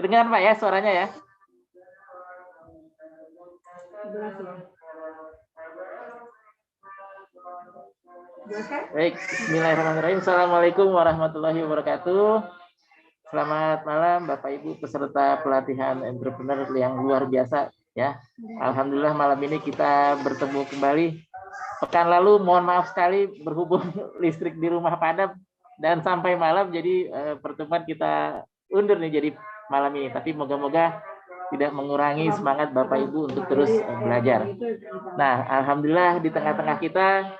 Kedengaran Pak ya suaranya ya? Baik, bismillahirrahmanirrahim. Assalamualaikum warahmatullahi wabarakatuh. Selamat malam Bapak Ibu peserta pelatihan entrepreneur yang luar biasa ya. Alhamdulillah malam ini kita bertemu kembali. Pekan lalu mohon maaf sekali berhubung listrik di rumah padam dan sampai malam jadi pertemuan kita undur nih jadi malam ini. Tapi moga-moga tidak mengurangi semangat Bapak Ibu untuk terus belajar. Nah, alhamdulillah di tengah-tengah kita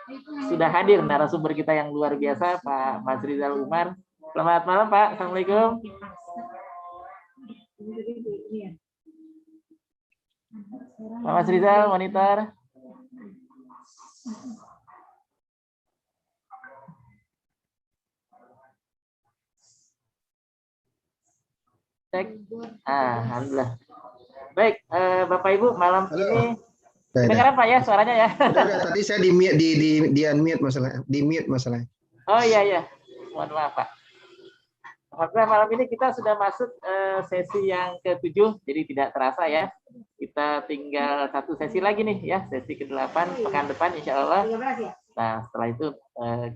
sudah hadir narasumber kita yang luar biasa, Pak Mas Rizal Umar. Selamat malam, Pak. Assalamualaikum. Pak Mas Rizal, monitor. Cek. Alhamdulillah. Baik, Bapak Ibu, malam ini kedengaran Pak ya suaranya ya? Udah, tadi saya di unmute masalah. Oh iya. Mohon maaf Pak. Alhamdulillah malam ini kita sudah masuk sesi yang ke-7, jadi tidak terasa ya. Kita tinggal satu sesi lagi nih ya, sesi ke-8 pekan depan insya Allah. Nah setelah itu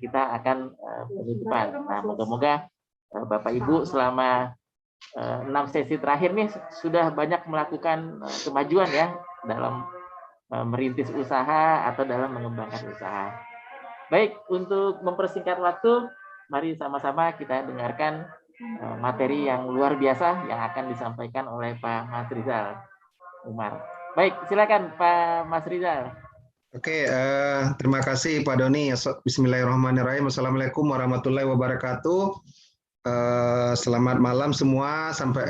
kita akan penutupan. Nah moga-moga Bapak Ibu selama 6 sesi terakhir nih sudah banyak melakukan kemajuan ya dalam merintis usaha atau dalam mengembangkan usaha. Baik, untuk mempersingkat waktu, mari sama-sama kita dengarkan materi yang luar biasa yang akan disampaikan oleh Pak Mas Rizal Umar. Baik, silakan Pak Mas Rizal. Oke, terima kasih Pak Doni. Bismillahirrahmanirrahim. Assalamualaikum warahmatullahi wabarakatuh. Selamat malam semua, sampai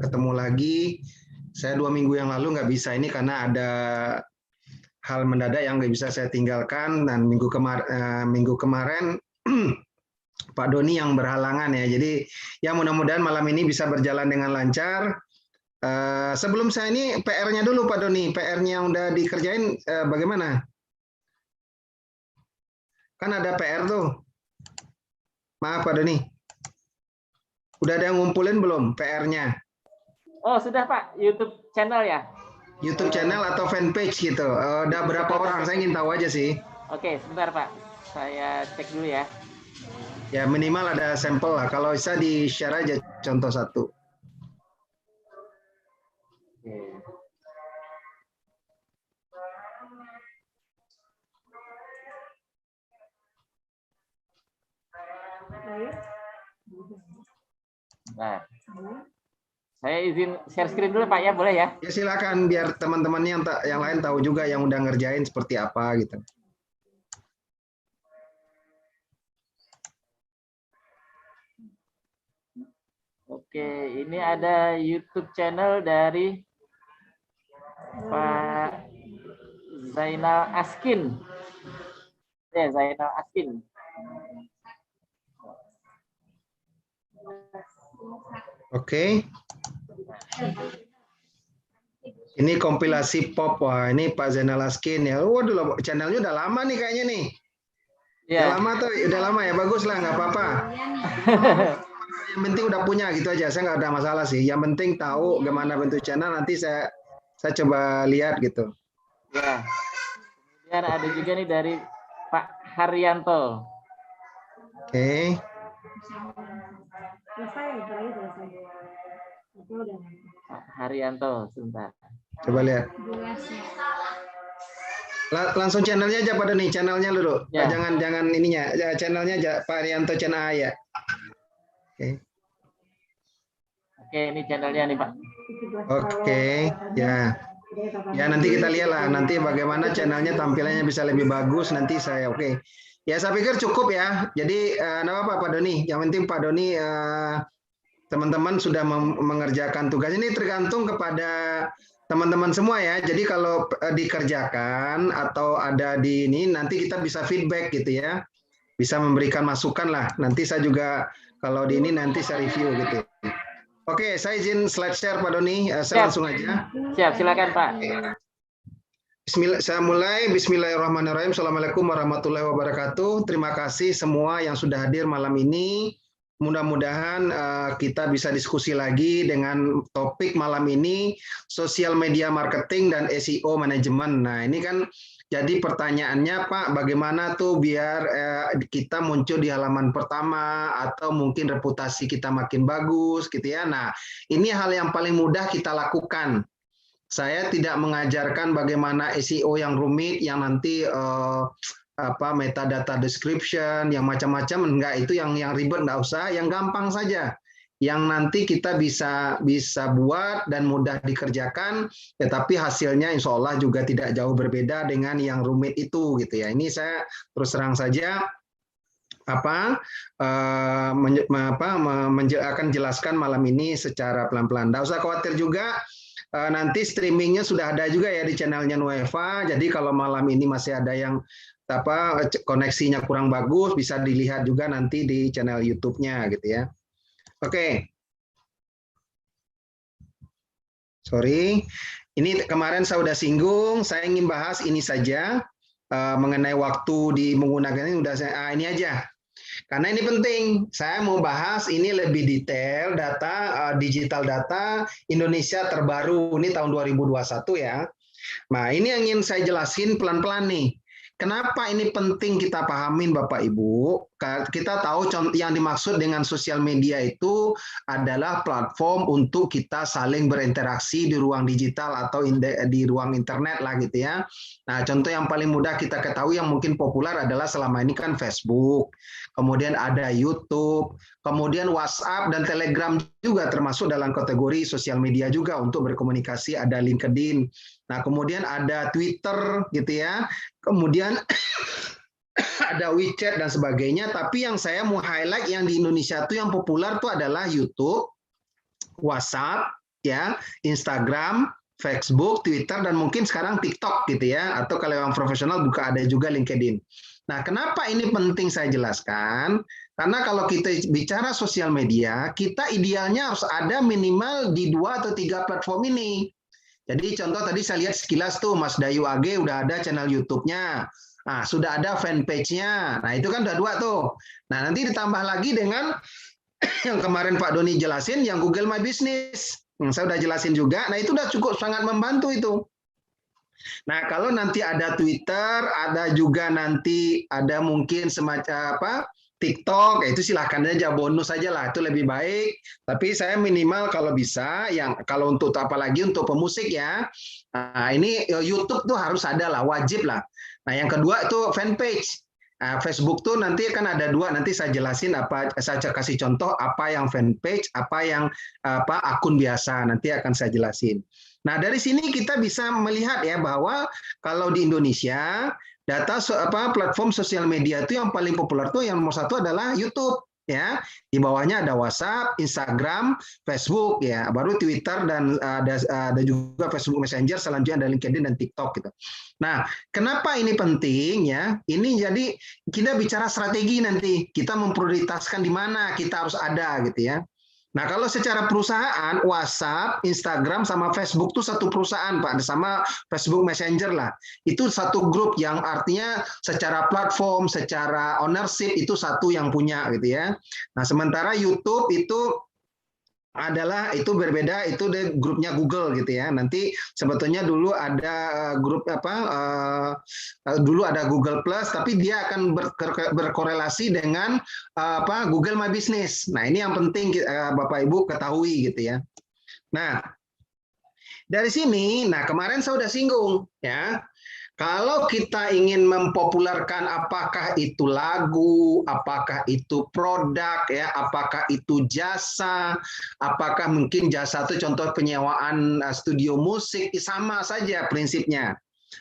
ketemu lagi. Saya 2 minggu yang lalu nggak bisa ini karena ada hal mendadak yang nggak bisa saya tinggalkan, dan minggu kemarin Pak Doni yang berhalangan ya. Jadi ya mudah-mudahan malam ini bisa berjalan dengan lancar. Sebelum saya ini PR-nya dulu Pak Doni, PR-nya yang udah dikerjain bagaimana? Kan ada PR tuh. Maaf Pak Doni. Udah ada yang ngumpulin belum PR-nya? Oh sudah Pak, YouTube channel ya? YouTube channel atau fanpage gitu. Udah berapa orang? Saya ingin tahu aja sih. Oke, sebentar Pak. Saya cek dulu ya. Ya minimal ada sampel lah. Kalau bisa di-share aja contoh satu. Nah, saya izin share screen dulu Pak ya, boleh ya? Ya silakan biar teman-temannya yang lain tahu juga yang udah ngerjain seperti apa gitu. Oke, ini ada YouTube channel dari Pak Zainal Askin. Ya, Zainal Askin. Oke. Ini kompilasi pop. Wah, ini Pak Zainal Askin ya. Waduh, channelnya udah lama nih kayaknya nih. Ya. Udah lama ya. Bagus lah, nggak apa-apa. Yang penting udah punya gitu aja. Saya nggak ada masalah sih. Yang penting tahu gimana bentuk channel. Nanti saya coba lihat gitu. Ya. Kemudian ada juga nih dari Pak Haryanto. Oke. Pak Haryanto, sebentar. Coba lihat. Langsung channelnya aja pada nih, channelnya dulu. Ya. Jangan ininya, channelnya aja Pak Haryanto channel A ya. Oke. Oke, ini channelnya nih Pak. Oke, ya. Ya nanti kita lihat lah, nanti bagaimana channelnya tampilannya bisa lebih bagus nanti saya oke. Ya saya pikir cukup ya. Jadi apa Pak Doni? Yang penting Pak Doni teman-teman sudah mengerjakan tugas ini tergantung kepada teman-teman semua ya. Jadi kalau dikerjakan atau ada di ini nanti kita bisa feedback gitu ya. Bisa memberikan masukan lah. Nanti saya juga kalau di ini nanti saya review gitu. Oke, saya izin slide share Pak Doni. Saya langsung aja. Siap, silakan Pak. Saya mulai. Bismillahirrahmanirrahim. Assalamualaikum warahmatullahi wabarakatuh. Terima kasih semua yang sudah hadir malam ini. mudah-mudahan kita bisa diskusi lagi dengan topik malam ini, sosial media marketing dan SEO manajemen. Nah, ini kan jadi pertanyaannya, Pak, bagaimana tuh biar kita muncul di halaman pertama atau mungkin reputasi kita makin bagus gitu ya. Nah, ini hal yang paling mudah kita lakukan. Saya tidak mengajarkan bagaimana SEO yang rumit, yang nanti metadata description, yang macam-macam, enggak, itu yang ribet enggak usah, yang gampang saja. Yang nanti kita bisa buat dan mudah dikerjakan, tetapi hasilnya insya Allah juga tidak jauh berbeda dengan yang rumit itu gitu ya. Ini saya terus terang saja akan jelaskan malam ini secara pelan-pelan. Nggak usah khawatir juga. Nanti streamingnya sudah ada juga ya di channelnya Nueva. Jadi kalau malam ini masih ada yang koneksinya kurang bagus, bisa dilihat juga nanti di channel YouTube-nya gitu ya. Oke. Sorry. Ini kemarin saya sudah singgung, saya ingin bahas ini saja mengenai waktu menggunakan ini ini aja. Karena ini penting, saya mau bahas ini lebih detail data digital data Indonesia terbaru ini tahun 2021 ya. Nah, ini yang ingin saya jelasin pelan-pelan nih. Kenapa ini penting kita pahamin Bapak Ibu? Kita tahu yang dimaksud dengan sosial media itu adalah platform untuk kita saling berinteraksi di ruang digital atau di ruang internet lah gitu ya. Nah, contoh yang paling mudah kita ketahui yang mungkin populer adalah selama ini kan Facebook, kemudian ada YouTube, kemudian WhatsApp dan Telegram juga termasuk dalam kategori sosial media juga untuk berkomunikasi, ada LinkedIn. Nah, kemudian ada Twitter gitu ya. Kemudian ada WeChat dan sebagainya, tapi yang saya mau highlight yang di Indonesia itu yang populer itu adalah YouTube, WhatsApp, ya, Instagram, Facebook, Twitter, dan mungkin sekarang TikTok gitu ya, atau kalau yang profesional buka ada juga LinkedIn. Nah, kenapa ini penting saya jelaskan? Karena kalau kita bicara sosial media, kita idealnya harus ada minimal di 2 atau 3 platform ini. Jadi contoh tadi saya lihat sekilas tuh Mas Dayu AG udah ada channel YouTube-nya. Nah, sudah ada fanpage-nya. Nah, itu kan udah 2 tuh. Nah, nanti ditambah lagi dengan yang kemarin Pak Doni jelasin, yang Google My Business. Saya udah jelasin juga. Nah, itu udah cukup sangat membantu itu. Nah, kalau nanti ada Twitter, ada juga nanti ada mungkin semacam TikTok, itu silahkan aja, bonus aja lah, itu lebih baik. Tapi saya minimal kalau bisa, yang kalau untuk apalagi untuk pemusik ya, nah, ini YouTube tuh harus ada lah, wajib lah. Nah, yang kedua itu fanpage. Nah, Facebook tuh nanti kan ada 2, nanti saya jelasin saya kasih contoh apa yang fanpage, apa yang akun biasa, nanti akan saya jelasin. Nah, dari sini kita bisa melihat ya bahwa kalau di Indonesia data platform sosial media itu yang paling populer tuh yang nomor 1 adalah YouTube ya. Di bawahnya ada WhatsApp, Instagram, Facebook ya, baru Twitter dan ada juga Facebook Messenger, selanjutnya ada LinkedIn dan TikTok gitu. Nah, kenapa ini penting ya? Ini jadi kita bicara strategi nanti, kita memprioritaskan di mana kita harus ada gitu ya. Nah, kalau secara perusahaan, WhatsApp, Instagram, sama Facebook itu satu perusahaan, Pak, sama Facebook Messenger lah. Itu satu grup yang artinya secara platform, secara ownership itu satu yang punya gitu ya. Nah, sementara YouTube itu adalah itu berbeda, itu di grupnya Google gitu ya. Nanti sebetulnya dulu ada grup dulu ada Google Plus, tapi dia akan berkorelasi dengan Google My Business. Nah, ini yang penting Bapak Ibu ketahui gitu ya. Nah, dari sini, nah kemarin saya sudah singgung ya. Kalau kita ingin mempopulerkan apakah itu lagu, apakah itu produk, ya, apakah itu jasa, apakah mungkin jasa itu contoh penyewaan studio musik, sama saja prinsipnya.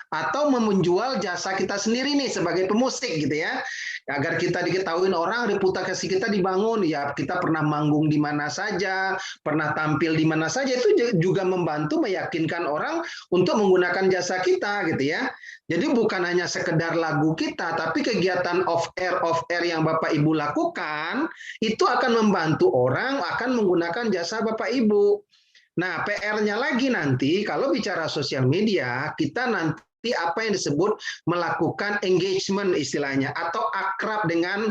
Atau menjual jasa kita sendiri nih sebagai pemusik gitu ya. Agar kita diketahui orang, reputasi kita dibangun, ya kita pernah manggung di mana saja, pernah tampil di mana saja, itu juga membantu meyakinkan orang untuk menggunakan jasa kita gitu ya. Jadi bukan hanya sekedar lagu kita, tapi kegiatan off air yang Bapak Ibu lakukan itu akan membantu orang akan menggunakan jasa Bapak Ibu. Nah, PR-nya lagi nanti kalau bicara sosial media, kita nanti apa yang disebut melakukan engagement istilahnya, atau akrab dengan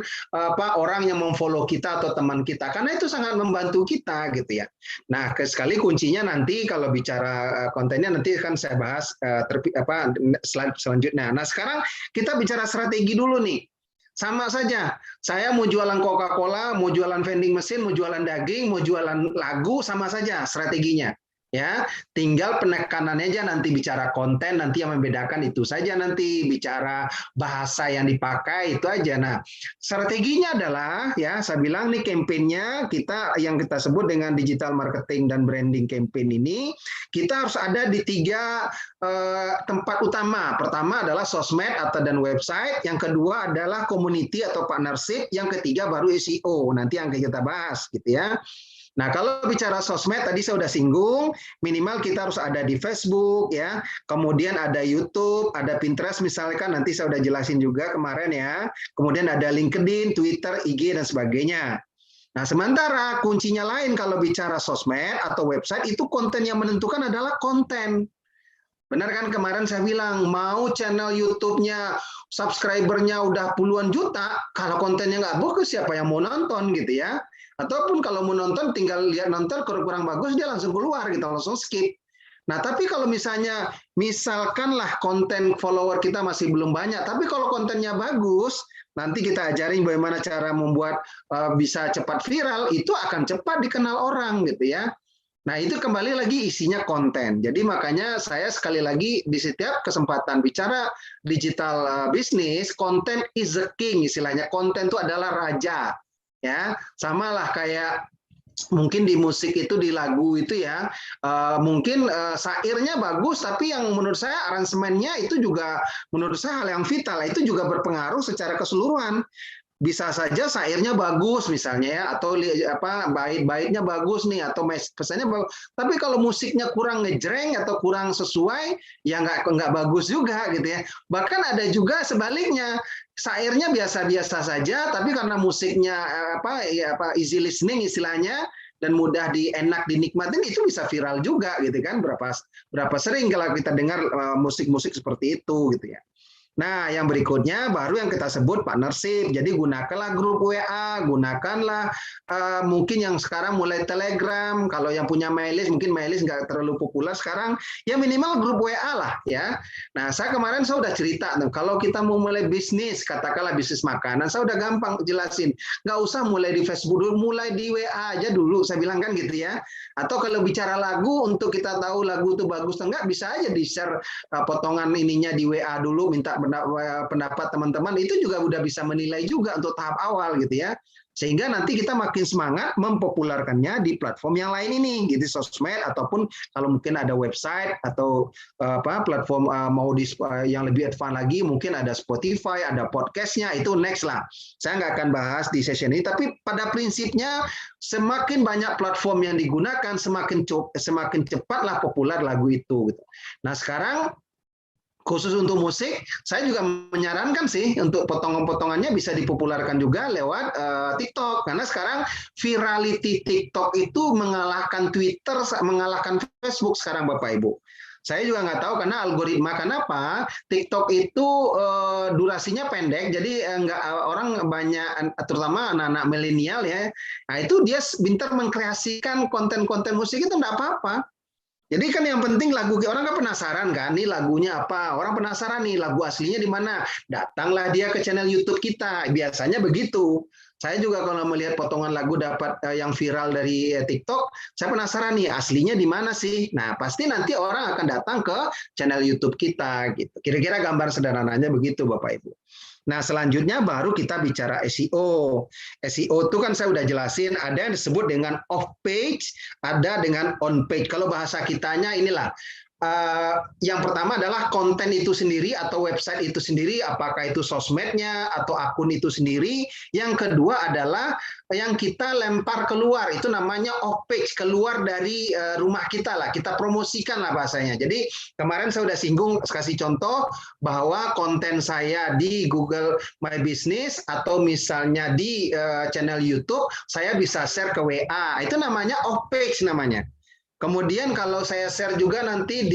orang yang memfollow kita atau teman kita, karena itu sangat membantu kita gitu ya. Nah, sekali kuncinya nanti kalau bicara kontennya nanti akan saya bahas slide selanjutnya. Nah, sekarang kita bicara strategi dulu nih. Sama saja, saya mau jualan Coca-Cola, mau jualan vending mesin, mau jualan daging, mau jualan lagu, sama saja strateginya. Ya, tinggal penekanannya aja nanti bicara konten, nanti yang membedakan itu saja, nanti bicara bahasa yang dipakai itu aja. Nah, strateginya adalah ya saya bilang nih, kampanyenya kita yang kita sebut dengan digital marketing dan branding campaign ini, kita harus ada di 3 tempat utama. Pertama adalah sosmed atau dan website, yang kedua adalah community atau partnership, yang ketiga baru SEO. Nanti yang kita bahas gitu ya. Nah, kalau bicara sosmed tadi saya sudah singgung, minimal kita harus ada di Facebook ya, kemudian ada YouTube, ada Pinterest misalkan, nanti saya sudah jelasin juga kemarin ya. Kemudian ada LinkedIn, Twitter, IG dan sebagainya. Nah, sementara kuncinya lain kalau bicara sosmed atau website, itu konten yang menentukan adalah konten. Benar kan kemarin saya bilang, mau channel YouTube-nya subscriber-nya udah puluhan juta, kalau kontennya nggak bagus siapa yang mau nonton gitu ya. Ataupun kalau mau nonton tinggal lihat nonton kurang bagus dia langsung keluar gitu, langsung skip. Nah, tapi kalau misalkanlah konten follower kita masih belum banyak, tapi kalau kontennya bagus, nanti kita ajarin bagaimana cara membuat bisa cepat viral, itu akan cepat dikenal orang gitu ya. Nah, itu kembali lagi isinya konten. Jadi makanya saya sekali lagi di setiap kesempatan bicara digital bisnis, konten is the king istilahnya. Konten itu adalah raja. Ya, samalah kayak mungkin di musik itu, di lagu itu ya, mungkin syairnya bagus, tapi yang menurut saya aransemennya itu juga menurut saya hal yang vital, itu juga berpengaruh secara keseluruhan. Bisa saja syairnya bagus misalnya ya, atau bait-baitnya bagus nih, atau pesannya bagus. Tapi kalau musiknya kurang ngejreng atau kurang sesuai, ya nggak bagus juga gitu ya. Bahkan ada juga sebaliknya, syairnya biasa-biasa saja, tapi karena musiknya easy listening istilahnya, dan mudah enak dinikmatin, itu bisa viral juga gitu kan. Berapa sering kalau kita dengar musik-musik seperti itu gitu ya. Nah, yang berikutnya baru yang kita sebut partnership. Jadi gunakanlah grup WA, gunakanlah mungkin yang sekarang mulai Telegram. Kalau yang punya MyList, mungkin MyList nggak terlalu populer sekarang. Ya minimal grup WA lah ya. Nah, saya udah cerita kalau kita mau mulai bisnis, katakanlah bisnis makanan, saya udah gampang jelasin. Nggak usah mulai di Facebook dulu, mulai di WA aja dulu. Saya bilang kan gitu ya. Atau kalau bicara lagu, untuk kita tahu lagu itu bagus atau enggak, bisa aja di-share potongan ininya di WA dulu, minta pendapat teman-teman, itu juga udah bisa menilai juga untuk tahap awal gitu ya. Sehingga nanti kita makin semangat mempopulerkannya di platform yang lain ini, gitu, sosmed, ataupun kalau mungkin ada website atau platform yang lebih advance lagi, mungkin ada Spotify, ada podcastnya, itu next lah. Saya nggak akan bahas di session ini, tapi pada prinsipnya semakin banyak platform yang digunakan, semakin cepatlah populer lagu itu. Gitu. Nah sekarang khusus untuk musik, saya juga menyarankan sih untuk potongan-potongannya bisa dipopulerkan juga lewat TikTok. Karena sekarang virality TikTok itu mengalahkan Twitter, mengalahkan Facebook sekarang Bapak Ibu. Saya juga nggak tahu karena algoritma. Kenapa? TikTok itu durasinya pendek, jadi orang banyak, terutama anak-anak milenial ya. Nah itu dia pintar mengkreasikan konten-konten musik itu nggak apa-apa. Jadi kan yang penting lagu, orang kan penasaran kan, nih lagunya apa? Orang penasaran nih lagu aslinya di mana? Datanglah dia ke channel YouTube kita. Biasanya begitu. Saya juga kalau melihat potongan lagu dapat yang viral dari TikTok, saya penasaran nih aslinya di mana sih? Nah, pasti nanti orang akan datang ke channel YouTube kita gitu. Kira-kira gambar sederhananya begitu Bapak Ibu. Nah, selanjutnya baru kita bicara SEO. SEO itu kan saya udah jelasin, ada yang disebut dengan off page, ada dengan on page. Kalau bahasa kitanya inilah, yang pertama adalah konten itu sendiri atau website itu sendiri, apakah itu sosmednya atau akun itu sendiri. Yang kedua adalah yang kita lempar keluar, itu namanya off page, keluar dari rumah kita lah, kita promosikan lah bahasanya. Jadi kemarin saya udah singgung, kasih contoh bahwa konten saya di Google My Business atau misalnya di channel YouTube, saya bisa share ke WA, itu namanya off page namanya. Kemudian kalau saya share juga nanti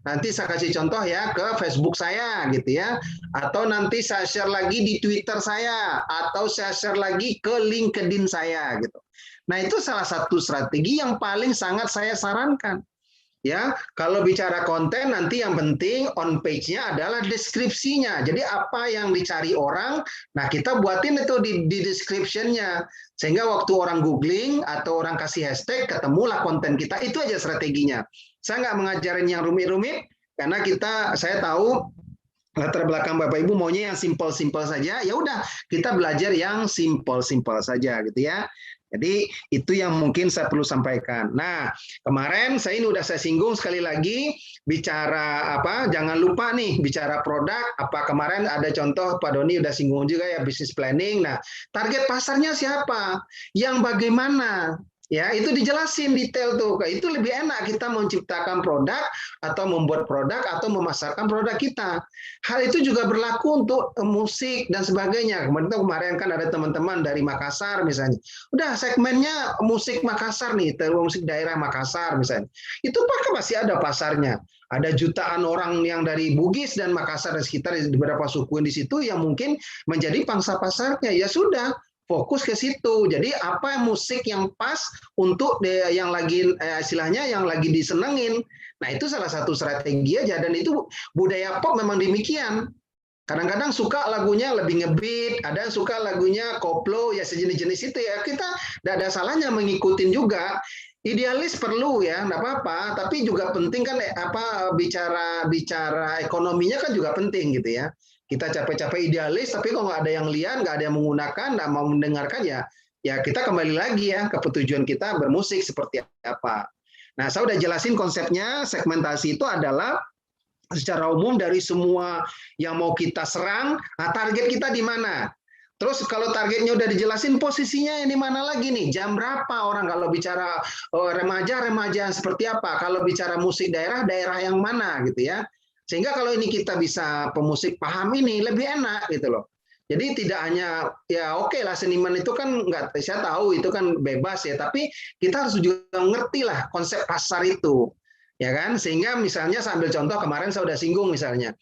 nanti saya kasih contoh ya ke Facebook saya gitu ya, atau nanti saya share lagi di Twitter saya, atau saya share lagi ke LinkedIn saya gitu. Nah, itu salah satu strategi yang paling sangat saya sarankan. Ya, kalau bicara konten nanti yang penting on page-nya adalah deskripsinya. Jadi apa yang dicari orang, nah kita buatin itu di description-nya. Sehingga waktu orang googling atau orang kasih hashtag, ketemulah konten kita. Itu aja strateginya. Saya nggak mengajarin yang rumit-rumit, karena saya tahu latar belakang Bapak Ibu maunya yang simple-simple saja. Ya udah, kita belajar yang simple-simple saja gitu ya. Jadi itu yang mungkin saya perlu sampaikan. Nah, kemarin saya singgung sekali lagi bicara apa? Jangan lupa nih bicara produk. Apa kemarin ada contoh Pak Doni udah singgung juga ya business planning. Nah, target pasarnya siapa? Yang bagaimana? Ya, itu dijelasin detail tuh. Itu lebih enak kita menciptakan produk atau membuat produk atau memasarkan produk kita. Hal itu juga berlaku untuk musik dan sebagainya. Kemarin kan ada teman-teman dari Makassar misalnya. Udah segmennya musik Makassar nih, musik daerah Makassar misalnya. Itu pasti ada pasarnya. Ada jutaan orang yang dari Bugis dan Makassar dan sekitar beberapa suku di situ yang mungkin menjadi pangsa pasarnya. Ya sudah, fokus ke situ. Jadi apa musik yang pas untuk yang lagi istilahnya yang lagi disenengin. Nah, itu salah satu strategi aja, dan itu budaya pop memang demikian. Kadang-kadang suka lagunya lebih ngebeat, ada suka lagunya koplo, ya sejenis-jenis itu ya. Kita tidak ada salahnya mengikutin juga. Idealis perlu ya, enggak apa-apa, tapi juga penting kan bicara ekonominya kan juga penting gitu ya. Kita capek-capek idealis, tapi kalau nggak ada yang lihat, nggak ada yang menggunakan, nggak mau mendengarkan ya kita kembali lagi ya ke tujuan kita bermusik seperti apa. Nah, saya udah jelasin konsepnya. Segmentasi itu adalah secara umum dari semua yang mau kita serang, nah target kita di mana. Terus kalau targetnya udah dijelasin, posisinya di mana lagi nih? Jam berapa orang kalau bicara remaja seperti apa? Kalau bicara musik daerah yang mana gitu ya. Sehingga kalau ini kita bisa pemusik paham ini lebih enak gitu loh. Jadi tidak hanya ya oke lah seniman itu kan nggak, saya tahu itu kan bebas ya, tapi kita harus juga ngerti lah konsep pasar itu. Ya kan, sehingga misalnya sambil contoh kemarin saya udah singgung misalnya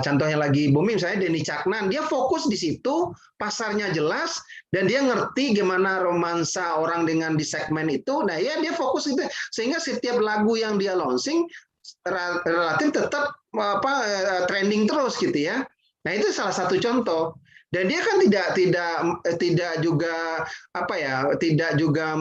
contohnya lagi booming misalnya Denny Caknan, dia fokus di situ, pasarnya jelas dan dia ngerti gimana romansa orang dengan di segmen itu. Nah ya dia fokus itu, sehingga setiap lagu yang dia launching relatif tetap trending terus gitu ya. Nah itu salah satu contoh. Dan dia kan tidak juga tidak juga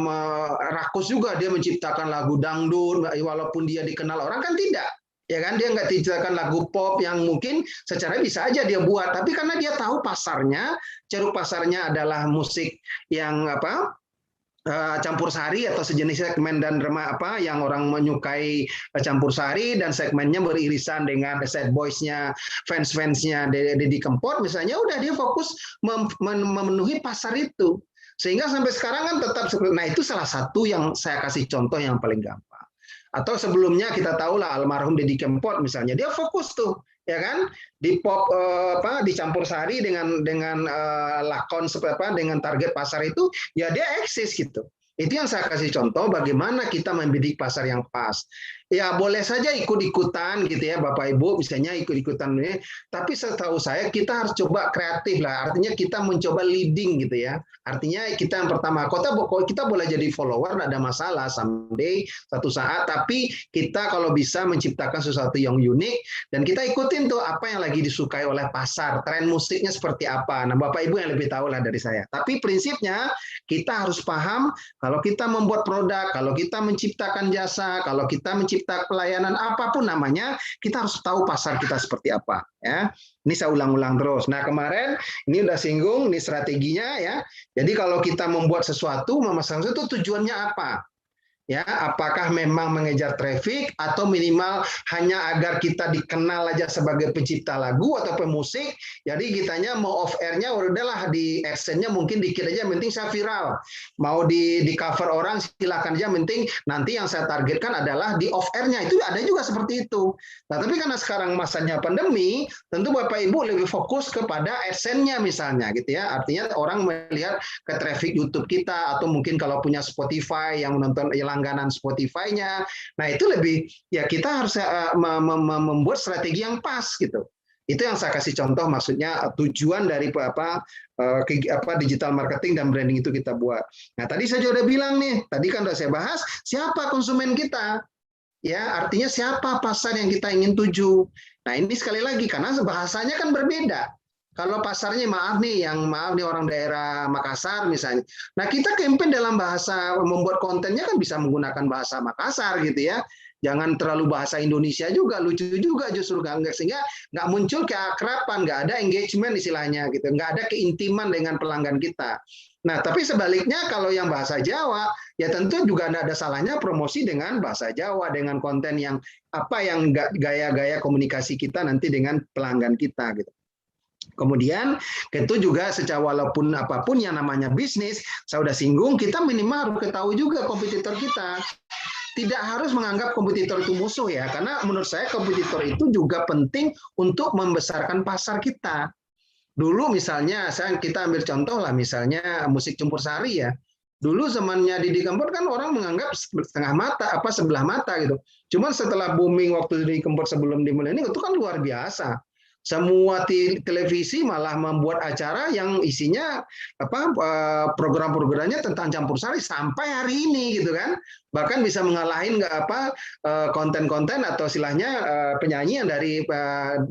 rakus juga dia menciptakan lagu dangdut walaupun dia dikenal orang, kan tidak. Ya kan, dia nggak menciptakan lagu pop yang mungkin secara bisa aja dia buat, tapi karena dia tahu pasarnya, ceruk pasarnya adalah musik yang campur sari atau sejenis segmen dan yang orang menyukai campur sari dan segmennya beririsan dengan sad boys-nya, fans-fansnya Deddy Kempot misalnya, udah dia fokus memenuhi pasar itu. Sehingga sampai sekarang kan tetap seperti, nah itu salah satu yang saya kasih contoh yang paling gampang. Atau sebelumnya kita tahu lah almarhum Deddy Kempot misalnya, dia fokus tuh ya kan di pop dicampur sari dengan lakon seperti dengan target pasar itu, ya dia eksis gitu. Itu yang saya kasih contoh bagaimana kita membidik pasar yang pas. Ya boleh saja ikut-ikutan gitu ya Bapak Ibu, misalnya ikut-ikutan ini, tapi setahu saya kita harus coba kreatif lah. Artinya kita mencoba leading gitu ya. Artinya kita yang pertama, kita boleh jadi follower, tidak ada masalah someday satu saat, tapi kita kalau bisa menciptakan sesuatu yang unik dan kita ikutin tuh apa yang lagi disukai oleh pasar, tren musiknya seperti apa. Nah Bapak Ibu yang lebih tahu lah dari saya. Tapi prinsipnya kita harus paham kalau kita membuat produk, kalau kita menciptakan jasa, kalau kita menciptakan pelayanan apapun namanya, kita harus tahu pasar kita seperti apa ya. Ini saya ulang-ulang terus. Nah, kemarin ini udah singgung ini strateginya ya. Jadi kalau kita membuat sesuatu, memasang sesuatu, tujuannya apa? Ya, apakah memang mengejar traffic atau minimal hanya agar kita dikenal aja sebagai pencipta lagu atau pemusik, jadi kitanya mau off air-nya udahlah di AdSense-nya mungkin dikit aja, penting saya viral. Mau di cover orang silakan aja, penting nanti yang saya targetkan adalah di off air-nya. Itu ada juga seperti itu. Nah, tapi karena sekarang masanya pandemi, tentu Bapak Ibu lebih fokus kepada AdSense-nya misalnya gitu ya. Artinya orang melihat ke traffic YouTube kita, atau mungkin kalau punya Spotify yang menonton yang langganan Spotify-nya. Nah, itu lebih ya kita harus membuat strategi yang pas gitu. Itu yang saya kasih contoh, maksudnya tujuan dari digital marketing dan branding itu kita buat. Nah, tadi saya sudah bilang nih, tadi kan sudah saya bahas, siapa konsumen kita? Ya, artinya siapa pasar yang kita ingin tuju. Nah, ini sekali lagi karena bahasanya kan berbeda. Kalau pasarnya maaf nih orang daerah Makassar misalnya. Nah, kita campaign dalam bahasa, membuat kontennya kan bisa menggunakan bahasa Makassar gitu ya. Jangan terlalu bahasa Indonesia juga, lucu juga justru sehingga nggak muncul keakraban, nggak ada engagement istilahnya gitu, nggak ada keintiman dengan pelanggan kita. Nah, tapi sebaliknya kalau yang bahasa Jawa, ya tentu juga nggak ada salahnya promosi dengan bahasa Jawa, dengan konten yang gaya-gaya komunikasi kita nanti dengan pelanggan kita gitu. Kemudian itu juga walaupun apapun yang namanya bisnis, saya udah singgung, kita minimal harus ketahui juga kompetitor kita. Tidak harus menganggap kompetitor itu musuh ya, karena menurut saya kompetitor itu juga penting untuk membesarkan pasar kita. Dulu misalnya, kita ambil contoh lah, misalnya musik campur sari ya. Dulu zamannya Didi Kempot kan orang menganggap sebelah mata gitu. Cuman setelah booming waktu Didi Kempot sebelum dimulai ini itu kan luar biasa. Semua televisi malah membuat acara yang isinya program-programnya tentang campur sari sampai hari ini gitu kan, bahkan bisa mengalahin konten-konten atau istilahnya penyanyi yang dari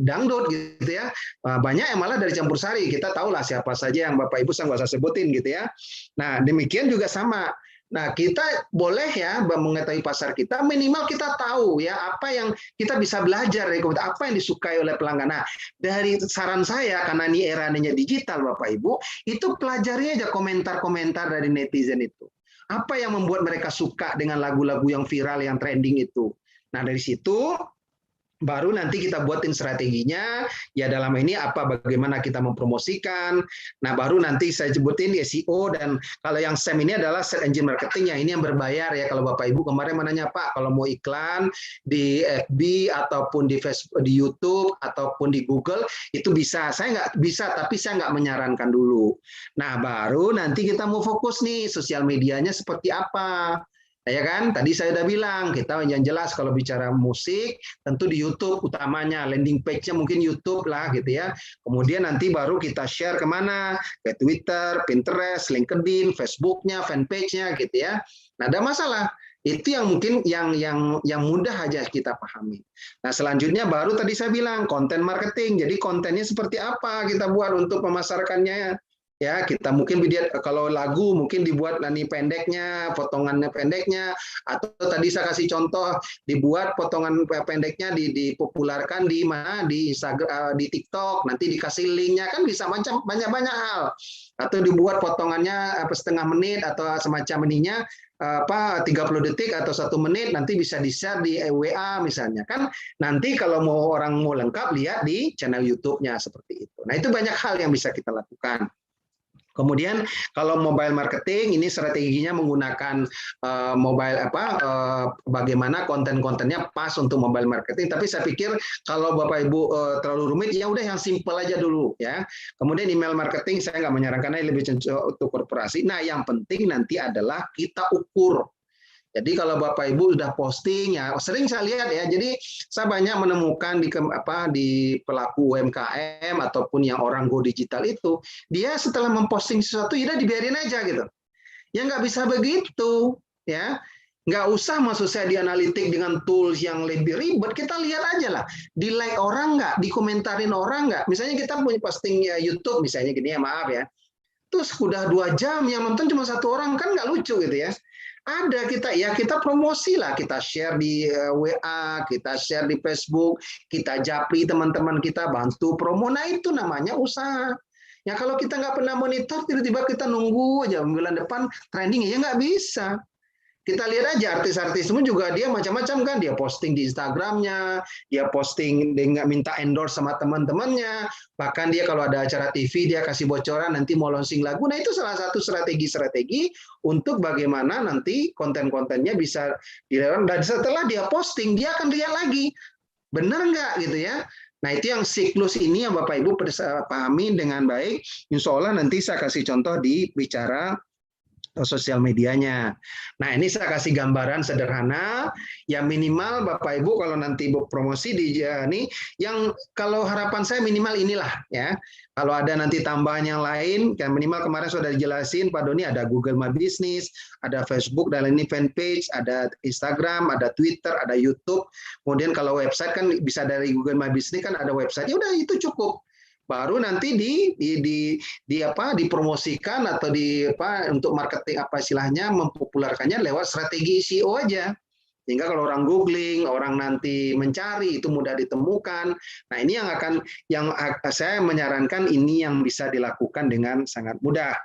dangdut gitu ya, banyak yang malah dari campur sari. Kita tahulah siapa saja yang Bapak Ibu saya nggak usah sebutin gitu ya. Nah, demikian juga sama. Nah, kita boleh ya mengetahui pasar kita, minimal kita tahu ya apa yang kita bisa belajar dari apa yang disukai oleh pelanggan. Nah, dari saran saya, karena ini eranya digital Bapak Ibu, itu pelajari aja komentar-komentar dari netizen itu. Apa yang membuat mereka suka dengan lagu-lagu yang viral, yang trending itu. Nah, dari situ baru nanti kita buatin strateginya, ya dalam ini bagaimana kita mempromosikan. Nah, baru nanti saya sebutin SEO, dan kalau yang SEM ini adalah Search Engine Marketing, ya ini yang berbayar ya. Kalau Bapak Ibu kemarin menanya, Pak, kalau mau iklan di FB ataupun di Facebook, di YouTube ataupun di Google, itu bisa. Saya nggak bisa, tapi saya nggak menyarankan dulu. Nah, baru nanti kita mau fokus nih, sosial medianya seperti apa. Ya kan, tadi saya udah bilang, kita yang jelas kalau bicara musik, tentu di YouTube utamanya, landing page-nya mungkin YouTube lah gitu ya. Kemudian nanti baru kita share kemana? Ke Twitter, Pinterest, LinkedIn, Facebook-nya, fanpage-nya gitu ya. Nah, ada masalah. Itu yang mungkin yang mudah aja kita pahami. Nah, selanjutnya baru tadi saya bilang, konten marketing. Jadi kontennya seperti apa kita buat untuk memasarkannya. Ya, kita mungkin kalau lagu mungkin dibuat nanti pendeknya, potongannya pendeknya, atau tadi saya kasih contoh dibuat potongan pendeknya dipopulerkan di mana, di Instagram, di TikTok, nanti dikasih linknya, kan bisa banyak hal. Atau dibuat potongannya setengah menit atau semacam ininya 30 detik atau 1 menit, nanti bisa di-share di WA misalnya kan. Nanti kalau orang mau lengkap lihat di channel YouTube-nya seperti itu. Nah, itu banyak hal yang bisa kita lakukan. Kemudian kalau mobile marketing ini strateginya menggunakan bagaimana konten-kontennya pas untuk mobile marketing. Tapi saya pikir kalau Bapak Ibu terlalu rumit, ya udah yang simple aja dulu ya. Kemudian email marketing saya nggak menyarankan, ini lebih cocok untuk korporasi. Nah, yang penting nanti adalah kita ukur. Jadi kalau Bapak Ibu sudah posting, ya sering saya lihat ya. Jadi saya banyak menemukan di pelaku UMKM ataupun yang orang go digital itu, dia setelah memposting sesuatu, ya dibiarin aja gitu. Ya nggak bisa begitu, ya. Nggak usah maksud saya dianalitik dengan tools yang lebih ribet. Kita lihat aja lah, di like orang nggak, dikomentarin orang nggak. Misalnya kita punya posting YouTube misalnya gini ya, maaf ya. Terus udah 2 jam yang nonton cuma 1 orang, kan nggak lucu gitu ya. Ada kita promosi lah, kita share di WA, kita share di Facebook, kita japri teman-teman kita, bantu promo. Nah, itu namanya usaha. Ya kalau kita nggak pernah monitor, tiba-tiba kita nunggu aja bulan depan trending, ya nggak bisa. Kita lihat aja artis-artis semua juga dia macam-macam kan, dia posting di Instagramnya, dia posting dengan minta endorse sama teman-temannya, bahkan dia kalau ada acara TV dia kasih bocoran nanti mau launching lagu. Nah, itu salah satu strategi untuk bagaimana nanti konten-kontennya bisa dilakukan, dan setelah dia posting dia akan lihat lagi benar nggak gitu ya. Nah, itu yang siklus ini yang Bapak Ibu pahami dengan baik. Insya Allah nanti saya kasih contoh di bicara sosial medianya. Nah, ini saya kasih gambaran sederhana, ya minimal Bapak Ibu kalau nanti promosi di ini, yang kalau harapan saya minimal inilah ya. Kalau ada nanti tambahan yang lain, kayak minimal kemarin sudah dijelasin Pak Doni, ada Google My Business, ada Facebook dan ini fanpage, ada Instagram, ada Twitter, ada YouTube. Kemudian kalau website kan bisa dari Google My Business kan ada website. Ya udah itu cukup. Baru nanti dipromosikan atau untuk marketing apa istilahnya mempopulerkannya lewat strategi SEO aja. Sehingga kalau orang googling, orang nanti mencari itu mudah ditemukan. Nah, ini yang saya menyarankan ini yang bisa dilakukan dengan sangat mudah.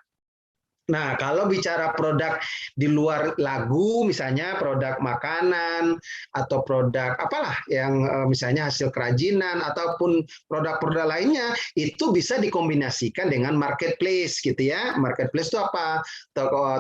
Nah, kalau bicara produk di luar lagu, misalnya produk makanan atau produk apalah yang misalnya hasil kerajinan ataupun produk-produk lainnya, itu bisa dikombinasikan dengan marketplace gitu ya. Marketplace itu apa?